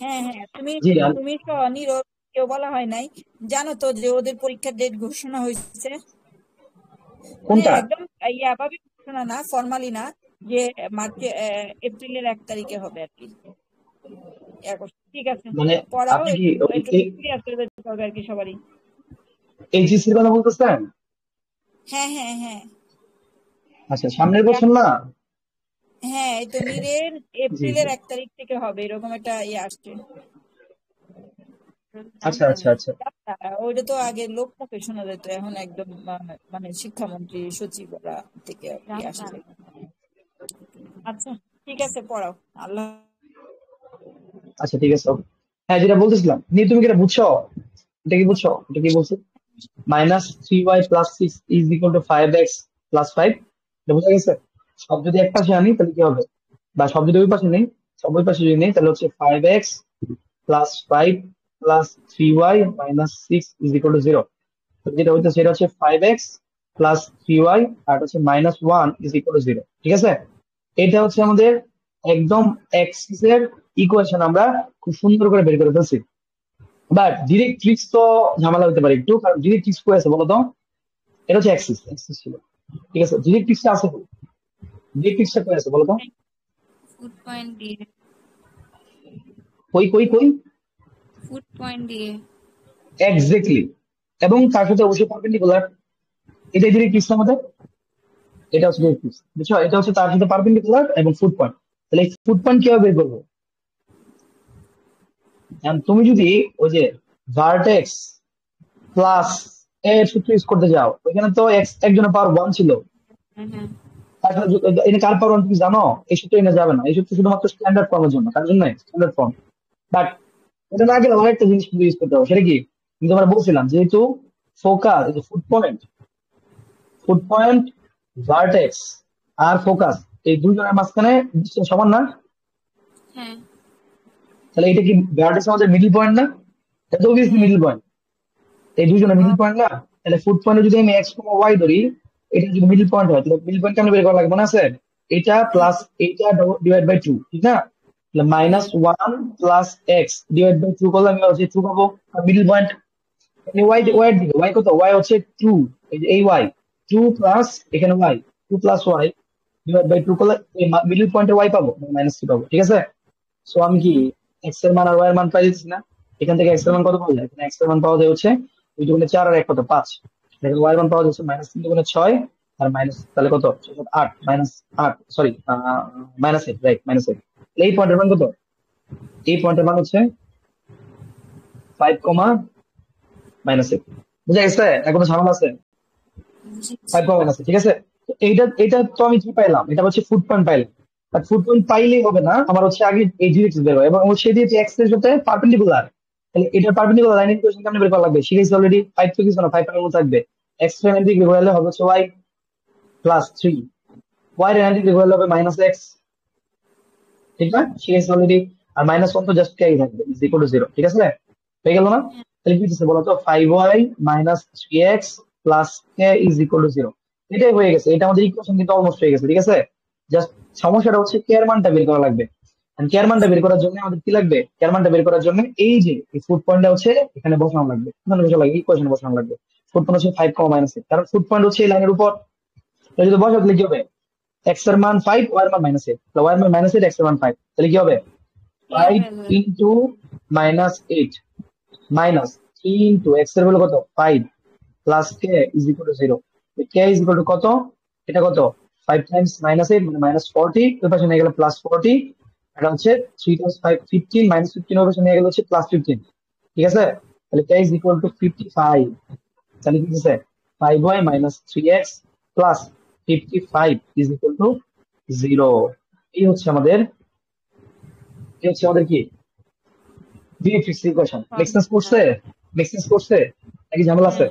হ্যাঁ হ্যাঁ তুমি জি তুমি তো নীরব, কেউ বলা হয় নাই। জানো তো যে ওদের পরীক্ষার ডেট ঘোষণা হয়েছে, মানে কোনটা একদম ভাবে ঘোষণা না, ফর্মালি না, যে মার্চে এপ্রিলের 1 তারিখে হবে আর কি। ঠিক আছে মানে পড়াও আপনি কি একটু একটু সিরিয়াস হয়ে যেতে হবে আর কি সবারই। এইচএসসির কথা বলতেছেন? হ্যাঁ হ্যাঁ হ্যাঁ আচ্ছা সামনের বছর না? হ্যাঁ, এই তো নীরের জি জি এপ্রিলের 1 তারিখ থেকে হবে এরকম একটা আসছে। আচ্ছা আচ্ছা আচ্ছা ওইটা তো আগে লোক মুখে শোনা যেত, এখন একদম মানে শিক্ষামন্ত্রী সচিবরা থেকে আর কি আসছে। আচ্ছা ঠিক আছে পড়াও। আল্লাহ। আচ্ছা ঠিক আছে okay. হ্যাঁ যেটা বলতেছিলাম নিয়ে তুমি কি এটা বুঝছো? এটা কি বুঝছো? এটা কি বলছে -3y plus 6 is equal to 5x plus 5 এটা বুঝা গেছে? সব যদি এক পাশে আনি তাহলে কি হবে, বা সব যদি ওই পাশে নেই, সব ওই পাশে যদি নেই তাহলে হচ্ছে 5x plus 5 plus 3y minus 6 is equal to 0। যেটা হইতো সেটা হচ্ছে 5x প্লাস 3y আর হচ্ছে -1 ইজ ইকুয়াল টু 0। ঠিক আছে, এটা হচ্ছে আমাদের একদম এক্সিস এর ইকুয়েশন আমরা খুব সুন্দর করে বের করে ফেলছি। বাট ডিরেক্ট্রিক্স তো ঝামেলা হতে পারে একটু, কারণ ডিরেক্ট্রিক্স কই আছে বলো তো? এটা হচ্ছে এক্সিস এক্সিস ছিল। ঠিক আছে, ডিরেক্ট্রিক্সটা আছে কই? ডিরেক্ট্রিক্সটা কই আছে বলো তো? ফুড পয়েন্ট দিয়ে কই কই কই? ফুড পয়েন্ট দিয়ে এক্স্যাক্টলি। এবং তার সাথে অবশ্যই পারপেন্ডিকুলার। এটাই ডিরেক্ট্রিক্স আমাদের, এটা হচ্ছে ডিরেক্ট্রিক্স বুঝছো? এটা হচ্ছে তার সাথে পারপেন্ডিকুলার এবং ফুড পয়েন্ট। তাহলে এই ফুড পয়েন্ট কিভাবে বের করবো? তুমি যদি ওই যে ভার্টেক্স প্লাস এর সূত্র ইউজ করতে যাও, ওইখানে তো একজনের পাওয়ার 1 ছিল, হ্যাঁ তারপরে এনে কার পাওয়ার 1 তুমি জানো? এই সূত্র এনে যাবে না, এই সূত্র শুধুমাত্র স্ট্যান্ডার্ড ফর্মের জন্য, তার জন্য স্ট্যান্ডার্ড ফর্ম। বাট এটা না গেলে অনেকটা জিনিস ইউজ করতে হবে, সেটা কি কিন্তু আমরা বলছিলাম যেহেতু ফোকাস ফুড পয়েন্ট ভার্টেক্স আর ফোকাস এই দুইজনের মাঝখানে distance সমান না? হ্যাঁ তাহলে এটা কি ভার্টেক্স আমাদের মিডল পয়েন্ট না? এটা তো অবভিয়াসলি মিডল পয়েন্ট, এই দুজনের মিডল পয়েন্ট না? তাহলে ফুড পয়েন্টে যদি আমি এক্স কমা ওয়াই ধরি, এটা যদি মিডল পয়েন্ট হয় তাহলে মিডল পয়েন্ট কেমন বের করা লাগবে না স্যার? এটা প্লাস এইটা ডিভাইড বাই 2, ঠিক না? তাহলে -1 প্লাস এক্স ডিভাইড বাই 2 করলে আমি হচ্ছে 2 পাবো মিডল পয়েন্ট। ওয়াই ওয়াই দিকে ওয়াই কত? ওয়াই হচ্ছে 2, এই যে এই ওয়াই 2 প্লাস এখানে y 2 plus y divide by 2 করলে এই মিডল পয়েন্টে ওয়াই পাবো, -3 পাবো। ঠিক আছে, সো আমি কি এক্স এর মান আর ওয়াই এর মান পাই দিচ্ছি না? এখান থেকে এক্স এর মান কত পাওয়া যায়? এখানে এক্স এর মান পাওয়া যায় হচ্ছে 2 দুগুণে 4 আর 1 কত 5। দেখেন ওয়াই এর মান পাওয়া যাচ্ছে -3 দুগুণে 6 আর মাইনাস তাহলে কত 8 -8 সরি -8 রাইট -8। এই পয়েন্টের মান কত? এই পয়েন্টের মান হচ্ছে 5 কমা -8। বুঝা গেছে? এখন ঝামেলা আছে? 5 কমা -8, ঠিক আছে। তো এইটা এটা তো আমি কি পাইলাম? এটা হচ্ছে ফুড পয়েন্ট পাইলাম। বাট ফুড পয়েন্ট পাইলেই হবে না, আমার হচ্ছে আগে এই ডিরেক্ট্রিক্স বের হয় এবং সে দিয়ে এক্স এর সাথে পারপেন্ডিকুলার। তাহলে এটা পারপেন্ডিকুলার লাইন ইকুয়েশন কেমনে বের করা লাগবে? শিখেছি অলরেডি, 5 তো কিছু না, 5 এর মধ্যে থাকবে এক্স এর নাইন দিকে ঘোরালে হবে হচ্ছে ওয়াই প্লাস 3, ওয়াই এর নাইন দিকে ঘোরালে হবে -x, ঠিক না? শিখেছি অলরেডি। আর -1 তো জাস্ট কে থাকবে ইজ ইকুয়াল টু 0, ঠিক আছে? হয়ে গেল না? তাহলে কি হচ্ছে বলো তো? 5y - 3x plus k is equal to 0। এটাই হয়ে গেছে, এটা আমাদের ইকুয়েশন কিন্তু অলমোস্ট হয়ে গেছে। ঠিক আছে, জাস্ট সমস্যাটা হচ্ছে কে এর মানটা বের করা লাগবে। কে এর মানটা বের করার জন্য আমাদের কি লাগবে? কে এর মানটা বের করার জন্য এই যে এই ফুড পয়েন্টটা হচ্ছে এখানে বসানো লাগবে, এখানে বসানো লাগবে, ইকুয়েশনে বসানো লাগবে। ফুড পয়েন্ট হচ্ছে 5 কমা -8, কারণ ফুড পয়েন্ট হচ্ছে এই লাইনের উপর। তাহলে যদি বসাতে তাহলে কি হবে? এক্স এর মান 5, ওয়াই এর মান -8, তাহলে ওয়াই এর মান -8, এক্স এর মান 5, তাহলে কি হবে? 5 ইন্টু -8 মাইনাস 3 ইন্টু এক্স এর ভ্যালু কত 5 plus K is equal to 0। K is equal two কত, এটা কত 5 টাইমস -8 মানে -40, ওই পাশে নিয়ে গেলে +40, এটা হচ্ছে 3 টাইমস 5 15, -15 ওই পাশে নিয়ে গেলে হচ্ছে +15, ঠিক আছে। তাহলে কে ইজ ইকুয়াল টু 55, তাহলে কি দিছে 5y - 3x plus 55 is equal to 0। এই হচ্ছে আমাদের কি ডিএফএক্স ইকুয়েশন। মেক সেন্স করছে? মেক সেন্স করছে নাকি ঝামেলা আছে?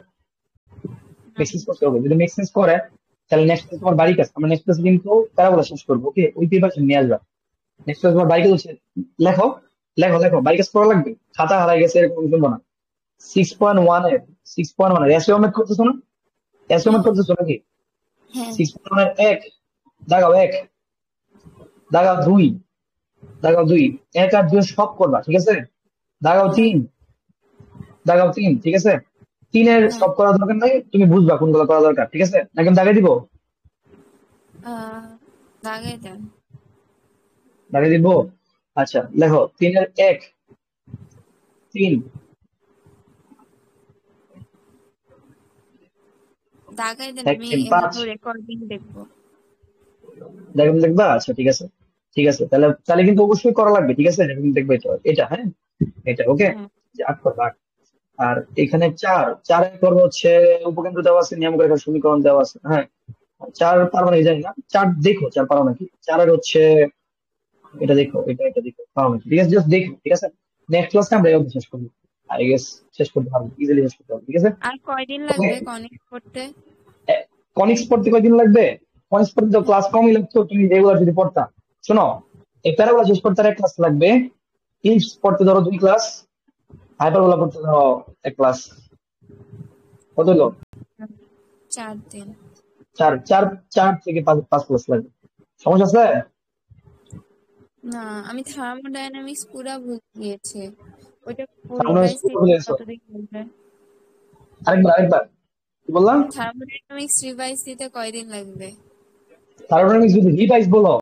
মেক সেন্স করতে হবে। যদি মেক সেন্স করে তাহলে নেক্সট ক্লাসে তোমার বাড়ি কাজ, আমরা নেক্সট ক্লাসে কিন্তু প্যারাবোলা শেষ করবো। ওকে, ওই প্রিপারেশন নিয়ে আসবা। নেক্সট ক্লাসে তোমার বাড়ি কাজ হচ্ছে লেখো লেখো লেখো, বাড়ি কাজ করা লাগবে। খাতা হারাই গেছে এরকম শুনবো না। 6.1 এর 6.1 এর অ্যাসাইনমেন্ট করতেছো না? অ্যাসাইনমেন্ট করতেছো নাকি? হ্যাঁ 6.1 এর 1 দাগাও, 1 দাগাও, 2 দাগাও, 2 1 আর 2 সব করবা, ঠিক আছে। দাগাও 3 দাগাও 3, ঠিক আছে। 3 এর হ্যাঁ সব করা দরকার নাই, তুমি বুঝবা কোনগুলো করা দরকার, ঠিক আছে। নাকি আমি দাগাই দিব? দাগাই দেন। দাগাই দিব। আচ্ছা লেখো 3 এর 1 3 দাগাই দেন, 1 আমি 3 5 এগুলো রেকর্ডিং দেখবো। দেখবা। আচ্ছা ঠিক আছে, ঠিক আছে। তাহলে তাহলে কিন্তু অবশ্যই করা লাগবে, ঠিক আছে। দেখবে তো এটা, হ্যাঁ এটা ওকে। হ্যাঁ যে 8 করবা 8। আর এখানে 4 এর করবো হচ্ছে উপকেন্দ্র দেওয়া আছে, নিয়ম রেখার সমীকরণ দেওয়া আছে, হ্যাঁ। 4 পারো নাকি জানি না, 4 দেখো 4 পারো নাকি। 4 এর হচ্ছে এটা দেখো, এটা দেখো পারো নাকি, ঠিক আছে। জাস্ট দেখো, ঠিক আছে। নেক্সট ক্লাসে আমরা এই শেষ করবো, আই গেস শেষ করতে পারবো, ইজিলি শেষ করতে পারবো, ঠিক আছে। আর কয়দিন ওকে, লাগবে কনেক্ট করতে? কনিক্স পড়তে কয়দিন লাগবে? কনিক্স পড়তে তো ক্লাস কমই লাগতো, তুমি রেগুলার যদি পড়তা। শোনো, এই প্যারাবোলা শেষ করতে আর 1 ক্লাস লাগবে, ইলিপস পড়তে ধরো 2 ক্লাস, হাইপারবোলা পড়তে ধরো 1 ক্লাস। কত হলো? 4 দিন। 4 4 4 থেকে 5 ক্লাস লাগবে। সমস্যা আছে? না, আমি থার্মোডাইনামিক্স পুরা ভুলে গিয়েছি। ওইটা সামনে রিভাইজ স্কুল দিতে বলেছো, কতদিন লাগবে? আরেকবার কি বললাম? থার্মোডাইনামিক্স রিভাইজ দিতে কয়দিন লাগবে? থার্মোডাইনামিক্স যদি রিভাইজ বলো